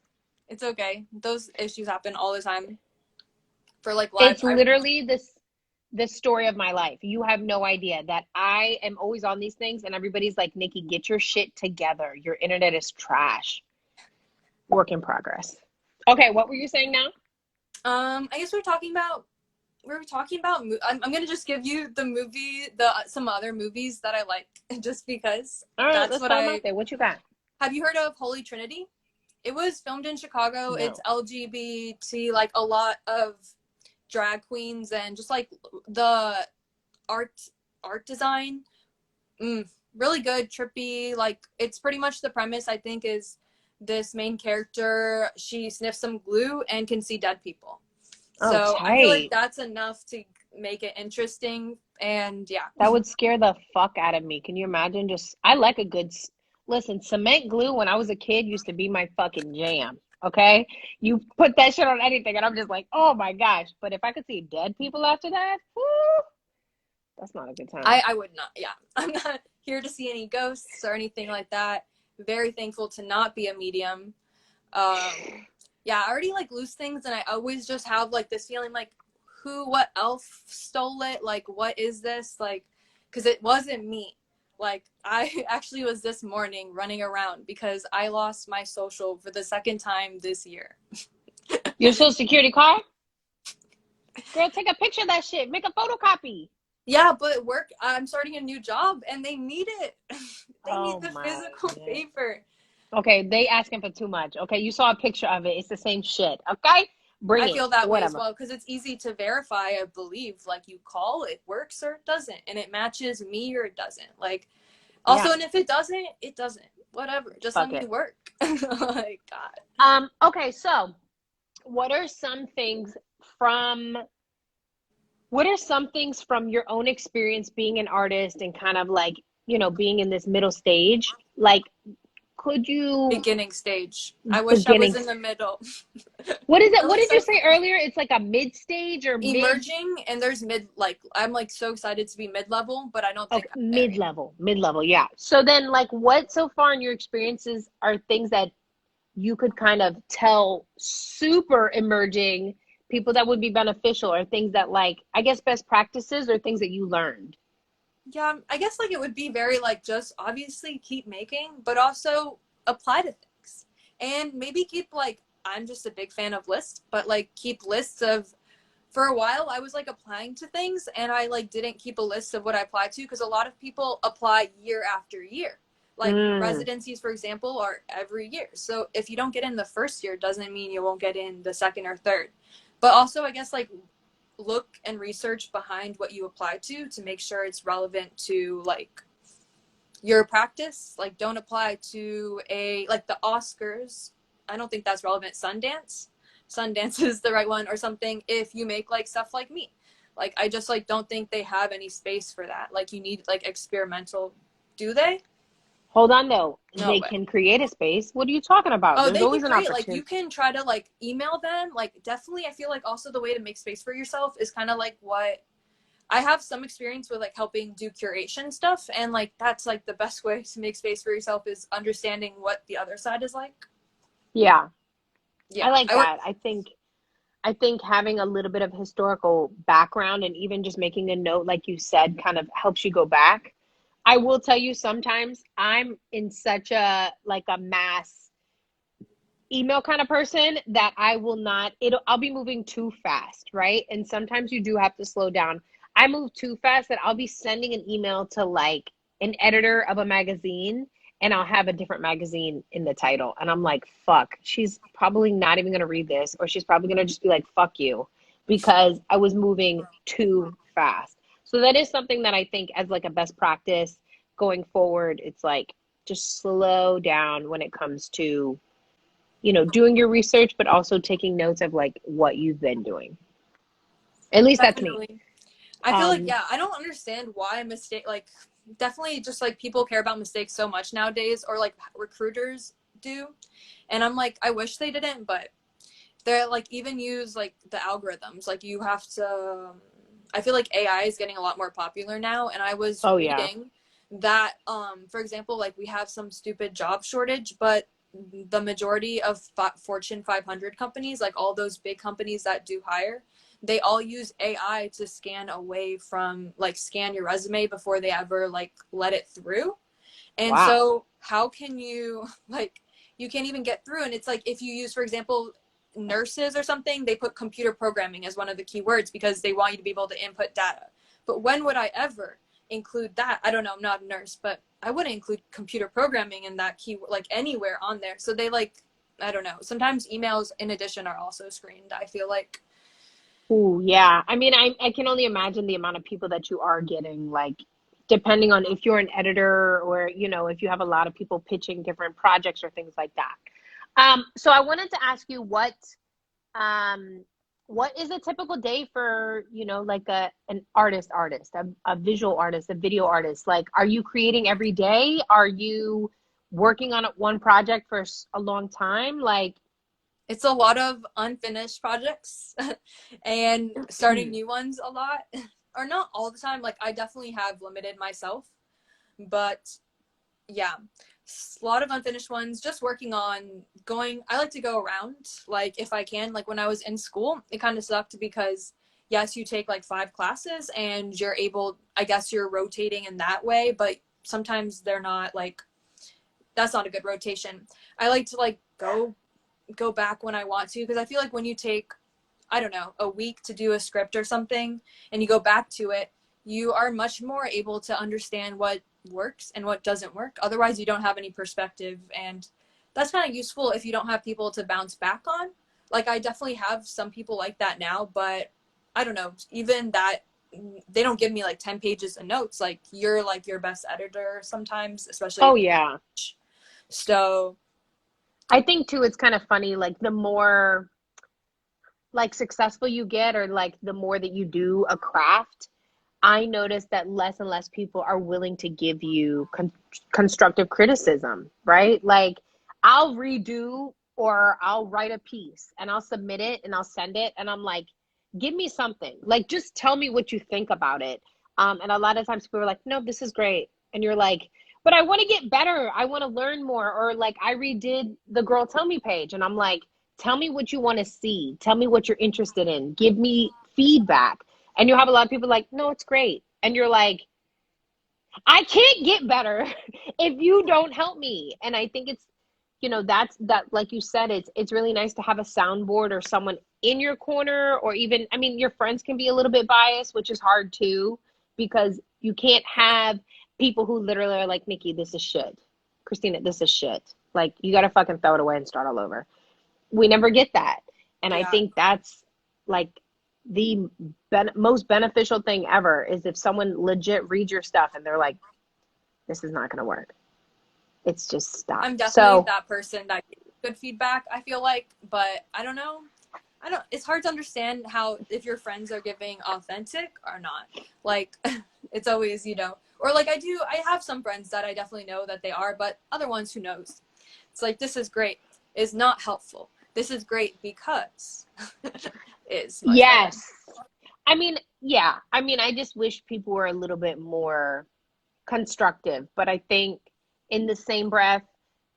it's okay. Those issues happen all the time for like live. it's literally the story of my life. You have no idea that I am always on these things, and everybody's like, Nikki, get your shit together. Your internet is trash. Work in progress. Okay, what were you saying now? I guess we were talking about. I'm gonna just give you some other movies that I like, just because All right, that's let's what throw them out there. What you got? Have you heard of Holy Trinity? It was filmed in Chicago. It's No. LGBT, like a lot of drag queens and just like the art design. Really good, trippy. Like it's pretty much the premise, I think, is this main character, she sniffs some glue and can see dead people. Oh, So I feel like tight. that's enough to make it interesting. And yeah. That would scare the fuck out of me. Can you imagine? I like a good, listen, cement glue when I was a kid used to be my fucking jam. Okay? You put that shit on anything and I'm just like, oh my gosh. But if I could see dead people after that, whoo, that's not a good time. I would not. Yeah. I'm not here to see any ghosts or anything like that. Very thankful to not be a medium. Yeah, I already like lose things, and I always just have like this feeling like, what elf stole it? Like, what is this? Like, because it wasn't me. Like, I actually was this morning running around because I lost my social for the second time this year. Your social security card? Girl, take a picture of that shit. Make a photocopy. Yeah, but work, I'm starting a new job and they need it. They need Oh the my physical God. paper. Okay, they asking for too much. Okay, you saw a picture of it. It's the same shit. Okay, bring I it. feel that way as Whatever. well because it's easy to verify, I believe. Like, you call, it works or it doesn't, and it matches me or it doesn't. Like, also, Yeah, and if it doesn't, it doesn't. Whatever. Just let fuck me it. work. Like, God. Okay, so what are some things from your own experience being an artist and kind of like, being in this middle stage? Like, could you Beginning stage. I wish I was beginning in the middle. what is it? At What least did you I say earlier? It's like a mid stage or mid. emerging, and there's mid, like, I'm like so excited to be mid-level, but I don't think Okay, I'm there yet. mid level, yeah. So then, like, what so far in your experiences are things that you could kind of tell super emerging people that would be beneficial, or things that, like, I guess, best practices or things that you learned? Yeah, I guess like it would be very like just obviously keep making, but also apply to things. And maybe keep like, I'm just a big fan of lists, but like keep lists of, for a while I was like applying to things and I like didn't keep a list of what I applied to because a lot of people apply year after year. Like Mm, residencies, for example, are every year. So if you don't get in the first year, doesn't mean you won't get in the second or third. But also, I guess, like, look and research behind what you apply to make sure it's relevant to like your practice. Like, don't apply to a like the Oscars. I don't think that's relevant. Sundance is the right one, or something, if you make like stuff like me. Like, I just like don't think they have any space for that. Like, you need like experimental. Do they? hold on though. No They way. can create a space. What are you talking about? Oh, There's they can always an create, like, you opportunity. can try to like email them. Like, definitely, I feel like also the way to make space for yourself is kind of like what I have some experience with, like helping do curation stuff, and like that's like the best way to make space for yourself is understanding what the other side is like. Yeah, I Yeah, like I work. that. I think having a little bit of historical background and even just making a note, like you said, kind of helps you go back. I will tell you, sometimes I'm in such a like a mass email kind of person that I'll be moving too fast, right? And sometimes you do have to slow down. I move too fast that I'll be sending an email to like an editor of a magazine and I'll have a different magazine in the title. And I'm like, fuck, she's probably not even going to read this, or she's probably going to just be like, fuck you, because I was moving too fast. So that is something that I think, as like a best practice going forward, it's like, just slow down when it comes to doing your research, but also taking notes of like what you've been doing. At least that's me. Definitely. I feel like, Um, yeah, I don't understand why a mistake, like, definitely just like people care about mistakes so much nowadays, or like recruiters do. And I'm like, I wish they didn't, but they're like even use like the algorithms. Like you have to. I feel like AI is getting a lot more popular now, and I was Oh yeah. reading that, for example, like we have some stupid job shortage, but the majority of Fortune 500 companies, like all those big companies that do hire, they all use AI to scan away from like scan your resume before they ever like let it through. And Wow. so how can you like you can't even get through, and it's like if you use, for example, nurses or something, they put computer programming as one of the keywords because they want you to be able to input data. But when would I ever include that? I don't know, I'm not a nurse, but I wouldn't include computer programming in that key like anywhere on there. So they like, I don't know, sometimes emails in addition are also screened, I feel like. Ooh, yeah. I mean, I can only imagine the amount of people that you are getting, like, depending on if you're an editor or, you know, if you have a lot of people pitching different projects or things like that. So I wanted to ask you um, what is a typical day for, you know, like an a visual artist, a video artist? Like, are you creating every day? Are you working on one project for a long time? Like, It's a lot of unfinished projects and starting new ones a lot. Or not all the time. Like I definitely have limited myself, but yeah, a lot of unfinished ones, just working on going. I like to go around, like if I can. Like when I was in school, it kind of sucked because yes, you take like 5 classes and you're able, I guess you're rotating in that way, but sometimes they're not like, that's not a good rotation. I like to like go back when I want to, because I feel like when you take, I don't know, a week to do a script or something and you go back to it, you are much more able to understand what works and what doesn't work. Otherwise, you don't have any perspective. And that's kind of useful if you don't have people to bounce back on. Like, I definitely have some people like that now, but I don't know, even that, they don't give me like 10 pages of notes. You're like your best editor sometimes, especially. oh yeah. So, I think too, it's kind of funny, like the more like successful you get or like the more that you do a craft, I notice that less and less people are willing to give you constructive criticism, right? Like I'll redo or I'll write a piece and I'll submit it and I'll send it and I'm like, give me something. Like just tell me what you think about it. And a lot of times people are like, no, this is great. And you're like, but I want to get better. I want to learn more. Or like I redid the Girltellme page and I'm like, tell me what you want to see. Tell me what you're interested in. Give me feedback. And you have a lot of people like, no, it's great. And you're like, I can't get better if you don't help me. And I think it's, you know, that's that, like you said, it's really nice to have a soundboard or someone in your corner, or even, I mean, your friends can be a little bit biased, which is hard too, because you can't have people who literally are like, Nikki, this is shit. Kristina, this is shit. Like, you got to fucking throw it away and start all over. We never get that. And I yeah. think that's like the most beneficial thing ever is if someone legit reads your stuff and they're like, this is not going to work. It's just stop. I'm definitely So, that person that gives good feedback, I feel like, but I don't know. It's hard to understand how, if your friends are giving authentic or not. Like, it's always, or like I have some friends that I definitely know that they are, but other ones, who knows? It's like, this is great is not helpful. This is great because is much better. yes. I mean, yeah. I mean, I just wish people were a little bit more constructive, but I think in the same breath,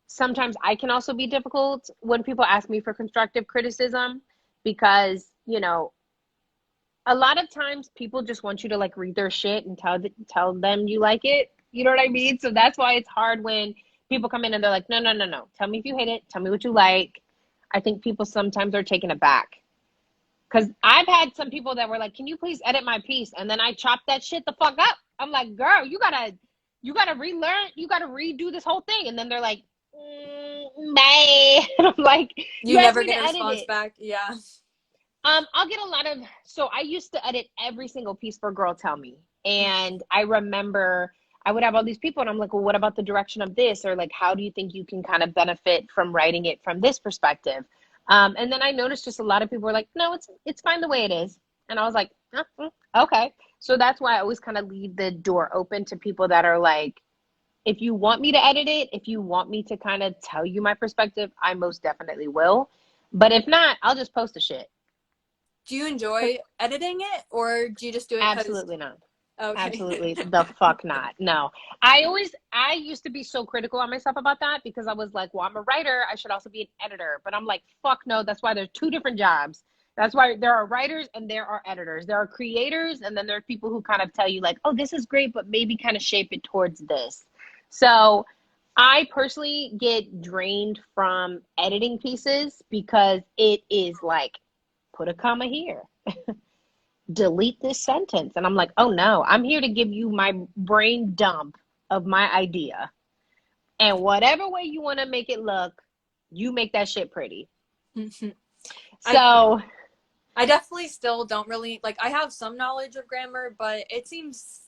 sometimes I can also be difficult when people ask me for constructive criticism because, you know, a lot of times people just want you to like read their shit and tell them you like it. You know what I mean? So that's why it's hard when people come in and they're like, no, no, no, no. Tell me if you hate it. Tell me what you like. I think people sometimes are taken aback. Because I've had some people that were like, can you please edit my piece? And then I chop that shit the fuck up. I'm like, girl, you gotta relearn, you gotta redo this whole thing. And then they're like, bye. And I'm like, you You asked never me get a to edit response it. back. Yeah. I'll get a lot of, so I used to edit every single piece for Girltellme. And I remember I would have all these people and I'm like, well, what about the direction of this? Or like, how do you think you can kind of benefit from writing it from this perspective? And then I noticed just a lot of people were like, no, it's fine the way it is. And I was like, okay. So that's why I always kind of leave the door open to people that are like, if you want me to edit it, if you want me to kind of tell you my perspective, I most definitely will. But if not, I'll just post the shit. Do you enjoy editing it, or do you just do it because? Absolutely not. Okay. Absolutely the fuck not. No. I used to be so critical on myself about that because I was like, well, I'm a writer. I should also be an editor. But I'm like, fuck no. That's why there's two different jobs. That's why there are writers and there are editors. There are creators and then there are people who kind of tell you like, oh, this is great, but maybe kind of shape it towards this. So I personally get drained from editing pieces because it is like, put a comma here, delete this sentence. And I'm like, oh no, I'm here to give you my brain dump of my idea. And whatever way you want to make it look, you make that shit pretty. I So I definitely still don't really like. I have some knowledge of grammar, but it seems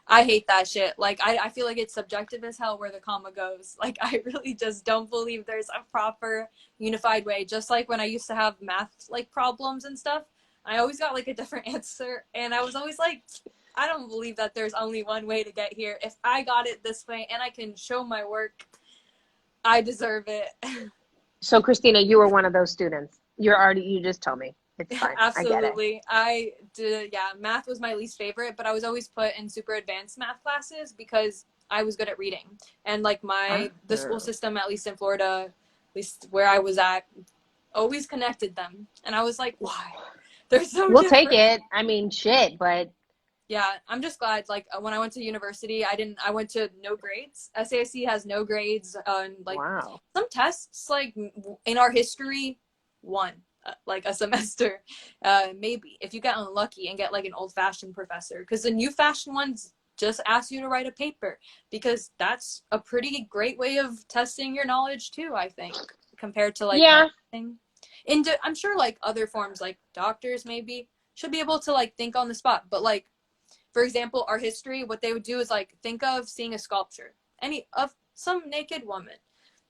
I hate that shit. Like I feel like it's subjective as hell where the comma goes. Like I really just don't believe there's a proper unified way. Just like when I used to have math like problems and stuff, I always got like a different answer, and I was always like, I don't believe that there's only one way to get here. If I got it this way and I can show my work, I deserve it. so Kristina, you were one of those students. You just told me. It's fine. I get it. Absolutely. I did, yeah, math was my least favorite, but I was always put in super advanced math classes because I was good at reading. And like the school system, at least in Florida, at least where I was at, always connected them. And I was like, why? They're so We'll different. take it. I mean, shit, but Yeah, I'm just glad. Like when I went to university, I went to no grades. SAIC has no grades. And like wow. some tests, like in our history, one like a semester, maybe if you get unlucky and get like an old-fashioned professor, because the new fashioned ones just ask you to write a paper, because that's a pretty great way of testing your knowledge too, I think, compared to like Yeah. marketing. And I'm sure like other forms, like doctors maybe should be able to like think on the spot, but like for example, our history, what they would do is like think of seeing a sculpture, any of some naked woman,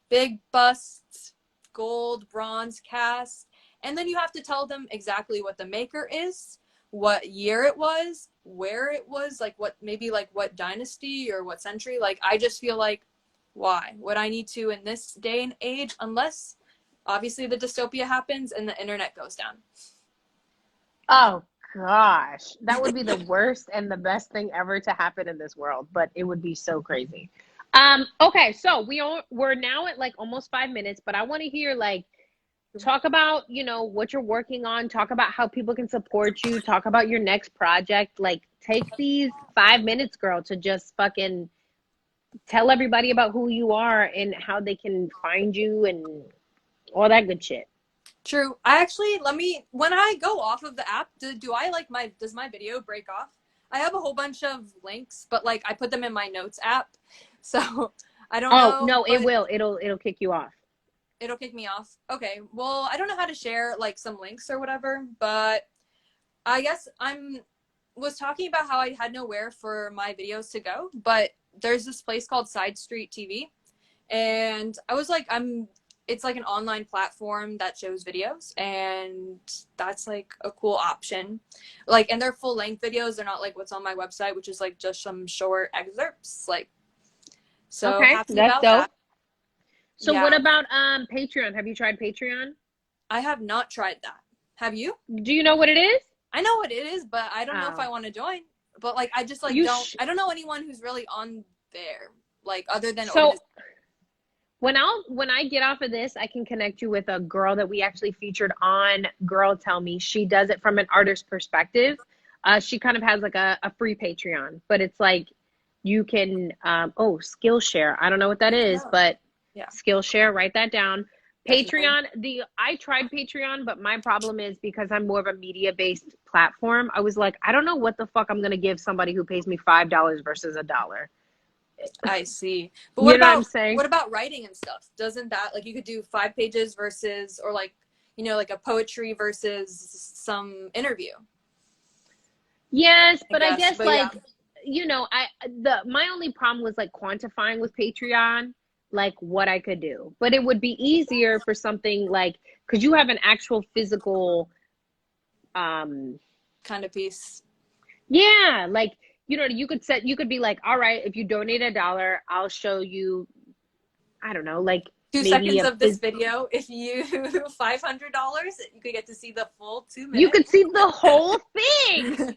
big busts, gold, bronze cast, and then you have to tell them exactly what the maker is, what year it was, where it was, like what maybe like what dynasty or what century. Like I just feel like why would I need to in this day and age, unless obviously the dystopia happens and the internet goes down. Oh gosh, that would be the worst and the best thing ever to happen in this world, but it would be so crazy. Okay, so we're now at like almost 5 minutes, but I want to hear like talk about, what you're working on, talk about how people can support you, talk about your next project. Like take these 5 minutes, girl, to just fucking tell everybody about who you are and how they can find you and all that good shit. True. I actually, when I go off of the app, do I like does my video break off? I have a whole bunch of links, but like I put them in my notes app. So I don't Oh, know, no, it but will. It'll kick you off. it'll kick me off. Okay. Well, I don't know how to share like some links or whatever, but I guess was talking about how I had nowhere for my videos to go, but there's this place called Side Street TV, and I was like, it's like an online platform that shows videos, and that's like a cool option. Like, and they're full length videos. They're not like what's on my website, which is like just some short excerpts. Like, so Okay, happy that's about that. dope. So what Yeah, about Patreon? Have you tried Patreon? I have not tried that. Have you? Do you know what it is? I know what it is, but I don't know if I Oh. want to join. But like, I just like I don't know anyone who's really on there, like other than So when I get off of this, I can connect you with a girl that we actually featured on Girltellme. She does it from an artist perspective. She kind of has like a free Patreon, but it's like you can Skillshare. I don't know what that is, but yeah, Skillshare, write that down. definitely. Patreon, I tried Patreon, but my problem is because I'm more of a media-based platform, I was like, I don't know what the fuck I'm gonna give somebody who pays me $5 versus $1. I see. But You know what I'm saying? what about writing and stuff? Doesn't that like you could do 5 pages versus, or like, like a poetry versus some interview? Yes, but I guess but like, yeah. my only problem was like quantifying with Patreon, like what I could do. But it would be easier for something like, because you have an actual physical, kind of piece. yeah, like, you could be like, all right, if you donate $1, I'll show you, I don't know, like Two maybe seconds a of this video. If you $500, you could get to see the full 2 you minutes. could see the whole thing.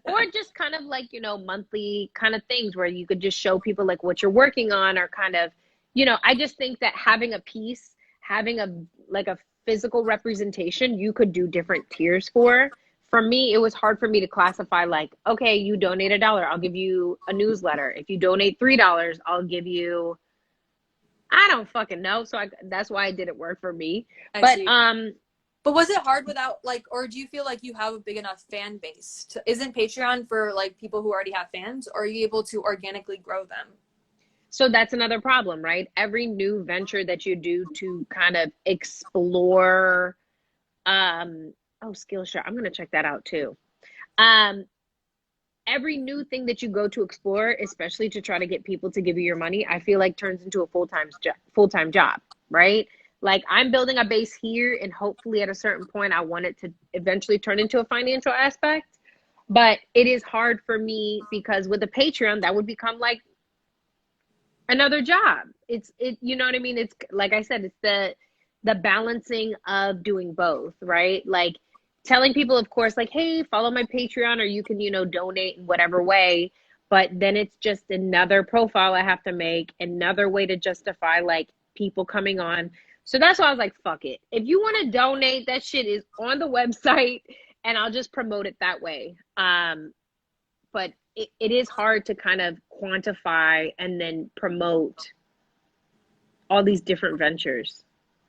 Or just kind of like, monthly kind of things where you could just show people like what you're working on, or kind of, I just think that having a piece, having a physical representation, you could do different tiers for. For me, it was hard for me to classify like, okay, you donate $1, I'll give you a newsletter. If you donate $3, I'll give you, I don't fucking know. So that's why it didn't work for me. I But see. But was it hard without like, or do you feel like you have a big enough fan base? Isn't Patreon for like people who already have fans, or are you able to organically grow them? so that's another problem, right? Every new venture that you do to kind of explore, Skillshare, I'm gonna check that out too. Um, every new thing that you go to explore, especially to try to get people to give you your money, I feel like turns into a full-time job, right? Like I'm building a base here, and hopefully at a certain point I want it to eventually turn into a financial aspect. But it is hard for me because with a Patreon, that would become like another job. You know what I mean? It's like I said, it's the balancing of doing both, right? Like telling people, of course, like, hey, follow my Patreon, or you can, donate in whatever way. But then it's just another profile I have to make, another way to justify like people coming on. So that's why I was like, fuck it. If you want to donate, that shit is on the website, and I'll just promote it that way. But it is hard to kind of quantify and then promote all these different ventures.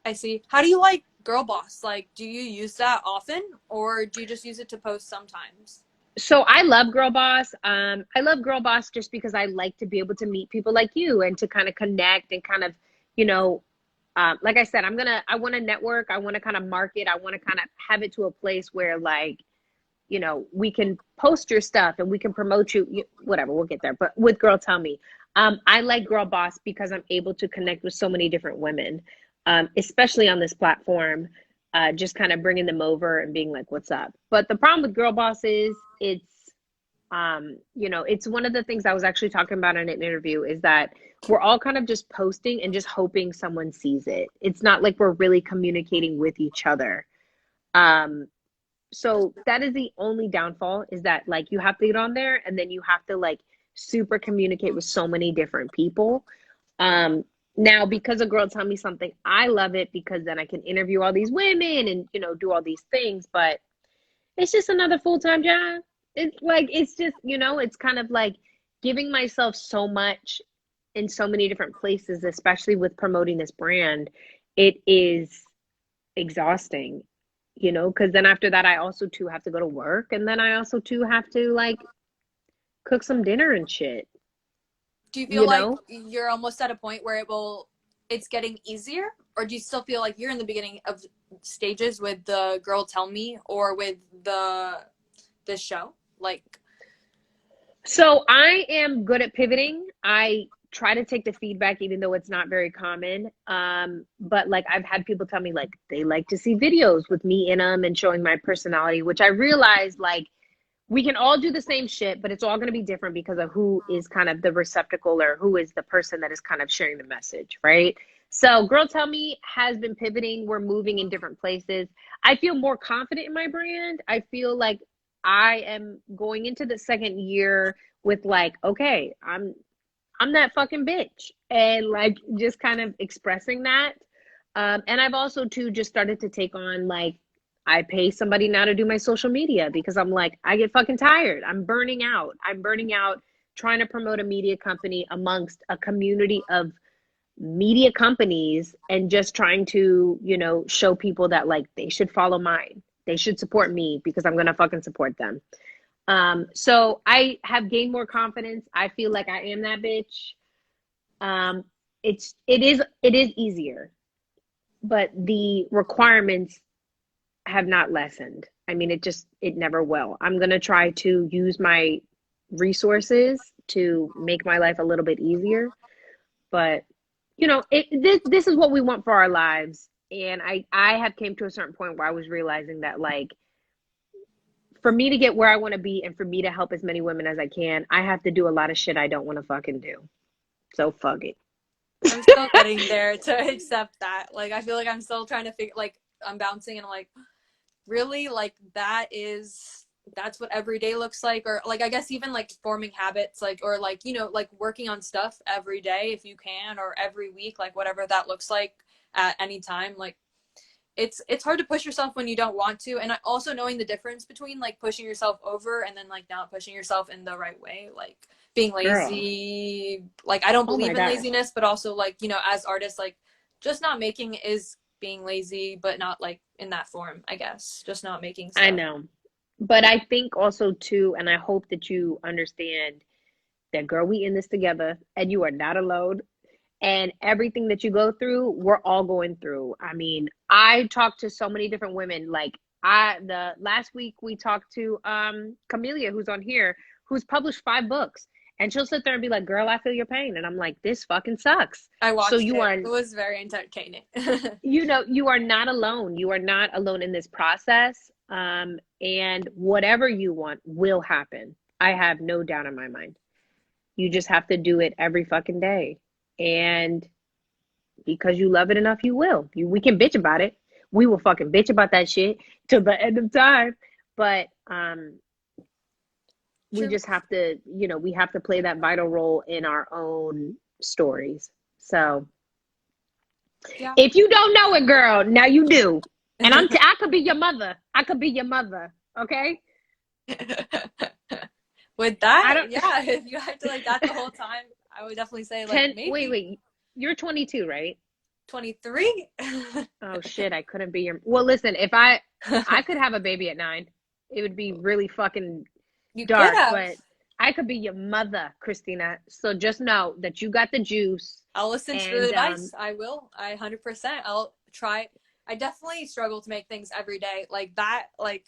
I see. How do you like Girl Boss? Like, do you use that often, or do you just use it to post sometimes? So I love Girl Boss. I love Girl Boss just because I like to be able to meet people like you and to kind of connect and kind of, like I said, I want to network. I want to kind of market. I want to kind of have it to a place where like, we can post your stuff and we can promote you, whatever, we'll get there. But with Girltellme, I like Girl Boss because I'm able to connect with so many different women, especially on this platform, just kind of bringing them over and being like, what's up? But the problem with Girl Boss is it's one of the things I was actually talking about in an interview is that we're all kind of just posting and just hoping someone sees it. It's not like we're really communicating with each other. So that is the only downfall, is that like you have to get on there and then you have to like super communicate with so many different people. Now because a girl tell me something, I love it because then I can interview all these women and do all these things, but it's just another full-time job. It's like it's just, it's kind of like giving myself so much in so many different places, especially with promoting this brand. It is exhausting, because then after that I also too have to go to work, and then I also too have to like cook some dinner and shit, Do you feel you like know. you're almost at a point where it's getting easier, or do you still feel like you're in the beginning of stages with the Girltellme or with this show? Like, So I am good at pivoting. I try to take the feedback even though it's not very common. But like I've had people tell me like they like to see videos with me in them and showing my personality, which I realize like we can all do the same shit, but it's all going to be different because of who is kind of the receptacle or who is the person that is kind of sharing the message, right? So Girltellme has been pivoting. We're moving in different places. I feel more confident in my brand. I feel like I am going into the second year with like, okay, I'm that fucking bitch, and like just kind of expressing that. And I've also too just started to take on like I pay somebody now to do my social media because I'm like, I get fucking tired. I'm burning out. I'm burning out trying to promote a media company amongst a community of media companies and just trying to, show people that like they should follow mine. They should support me because I'm gonna fucking support them. So I have gained more confidence. I feel like I am that bitch. Um, it is easier, but the requirements have not lessened. I mean, it never will. I'm gonna try to use my resources to make my life a little bit easier, but this is what we want for our lives. And I have came to a certain point where I was realizing that like for me to get where I want to be and for me to help as many women as I can, I have to do a lot of shit I don't want to fucking do. So fuck it. I'm still getting there to accept that. Like, I feel like I'm still trying to figure, like, I'm bouncing and I'm like, really? Like, that's what every day looks like? Or, like, I guess even, like, forming habits, like, or, like, like, working on stuff every day if you can, or every week, like, whatever that looks like at any time. Like, it's hard to push yourself when you don't want to, and also knowing the difference between like pushing yourself over and then like not pushing yourself in the right way, like being Girl. lazy. Like, I don't Oh my believe in gosh. laziness, but also like, as artists, like just not making is being lazy, but not like in that form, I guess, just not making I stuff. know. But I think also too, and I hope that you understand that girl, we in this together and you are not alone. And everything that you go through, we're all going through. I mean, I talked to so many different women. Like the last week we talked to Camelia, who's on here, who's published 5 books. And she'll sit there and be like, girl, I feel your pain. And I'm like, this fucking sucks. I So watched you it. are, It was very entertaining. you are not alone. You are not alone in this process. And whatever you want will happen. I have no doubt in my mind. You just have to do it every fucking day. And because you love it enough, you will. We can bitch about it. We will fucking bitch about that shit till the end of time. But we True. just have to, we have to play that vital role in our own stories. So Yeah. if you don't know it, girl, now you do. And I could be your mother. I could be your mother. Okay. With I that, don't yeah, if you acted like that the whole time, I would definitely say like wait, maybe wait. You're 22, right? 23. Oh shit, I couldn't be your. Well, listen, if I could have a baby at 9, it would be really fucking You could dark, have. but I could be your mother, Kristina. So just know that you got the juice. I'll listen to the And advice. I will. 100%. I'll try. I definitely struggle to make things every day like that. Like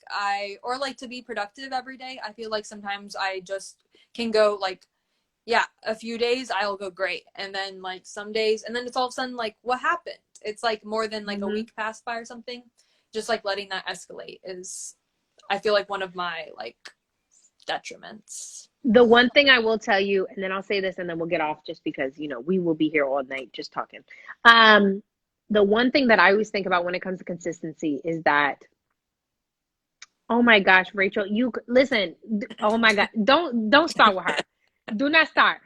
or like to be productive every day. I feel like sometimes I just can go like, yeah, a few days I'll go great. And then like some days, and then it's all of a sudden like, what happened? It's like more than like a mhm. week passed by or something. Just like letting that escalate is, I feel like, one of my like detriments. The one thing I will tell you, and then I'll say this, and then we'll get off, just because we will be here all night just talking. Um, the one thing that I always think about when it comes to consistency is that, oh my gosh, Rachel, you listen. Oh my God, don't start with her. Do not start.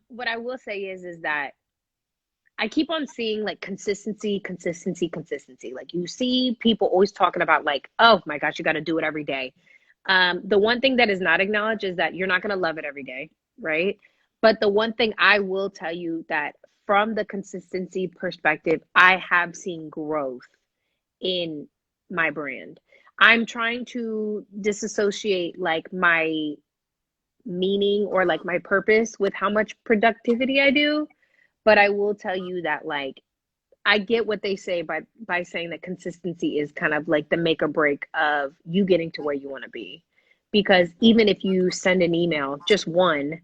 What I will say is that I keep on seeing like consistency, consistency, consistency. Like you see people always talking about like, oh my gosh, you got to do it every day. The one thing that is not acknowledged is that you're not going to love it every day, right? But the one thing I will tell you that from the consistency perspective, I have seen growth in my brand. I'm trying to disassociate like my meaning or like my purpose with how much productivity I do. But I will tell you that like I get what they say by saying that consistency is kind of like the make or break of you getting to where you want to be. Because even if you send an email, just one,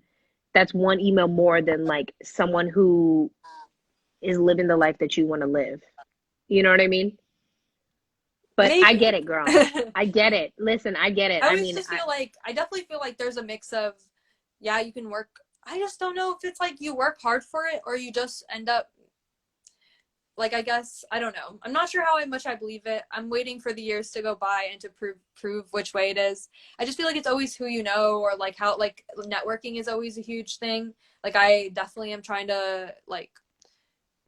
that's one email more than like someone who is living the life that you want to live. You know what I mean? But I Maybe. get it, girl. I get it. Listen, I get it. I I always mean, just feel like, I definitely feel like there's a mix of, yeah, you can work. I just don't know if it's like you work hard for it or you just end up like, I guess, I don't know. I'm not sure how much I believe it. I'm waiting for the years to go by and to prove which way it is. I just feel like it's always who you know, or like how like networking is always a huge thing. Like I definitely am trying to like,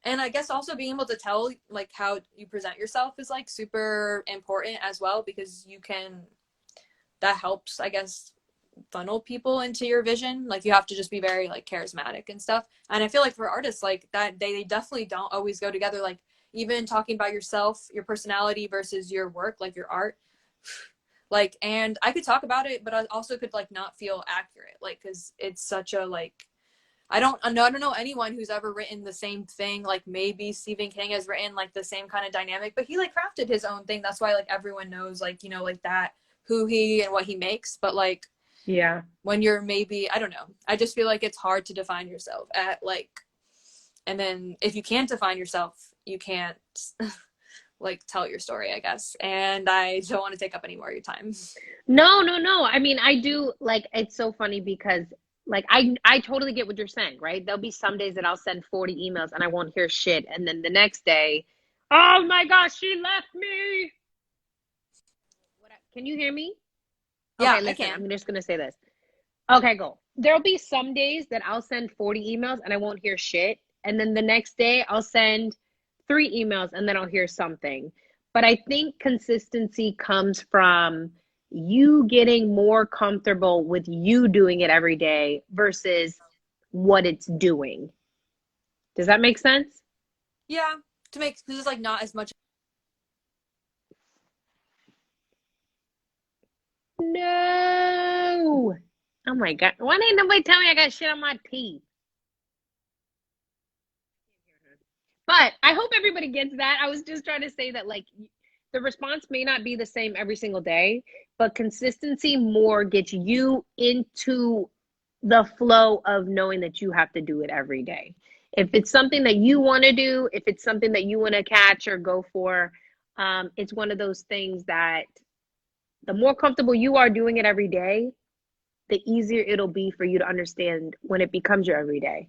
and I guess also being able to tell like how you present yourself is like super important as well, because you can, that helps, I guess, funnel people into your vision. Like you have to just be very like charismatic and stuff. And I feel like for artists like that, they definitely don't always go together. Like even talking about yourself, your personality versus your work, like your art. Like, and I could talk about it, but I also could like not feel accurate. Like, cause it's such a like, I don't know anyone who's ever written the same thing. Like maybe Stephen King has written like the same kind of dynamic, but he like crafted his own thing. That's why like everyone knows like, like that, who he and what he makes. But like yeah. when you're maybe, I don't know, I just feel like it's hard to define yourself at like, and then if you can't define yourself, you can't like tell your story, I guess. And I don't want to take up any more of your time. No, no, no. I mean, I do like it's so funny because Like I totally get what you're saying, right? There'll be some days that I'll send 40 emails and I won't hear shit. And then the next day, oh my gosh, she left me. Can you hear me? Yeah, Okay, I listen, can. I'm just gonna say this. Okay, go. There'll be some days that I'll send 40 emails and I won't hear shit. And then the next day I'll send 3 emails and then I'll hear something. But I think consistency comes from you getting more comfortable with you doing it every day versus what it's doing. Does that make sense? Yeah, to make this is like not as much. No. Oh my God. Why didn't nobody tell me I got shit on my teeth? But I hope everybody gets that. I was just trying to say that, like, the response may not be the same every single day, but consistency more gets you into the flow of knowing that you have to do it every day. If it's something that you want to do, if it's something that you want to catch or go for, it's one of those things that the more comfortable you are doing it every day, the easier it'll be for you to understand when it becomes your everyday.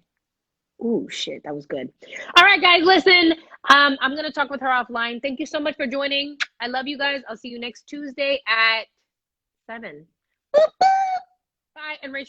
Ooh, shit, that was good. All right, guys, listen. I'm gonna talk with her offline. Thank you so much for joining. I love you guys. I'll see you next Tuesday at 7. Bye, and Rachel.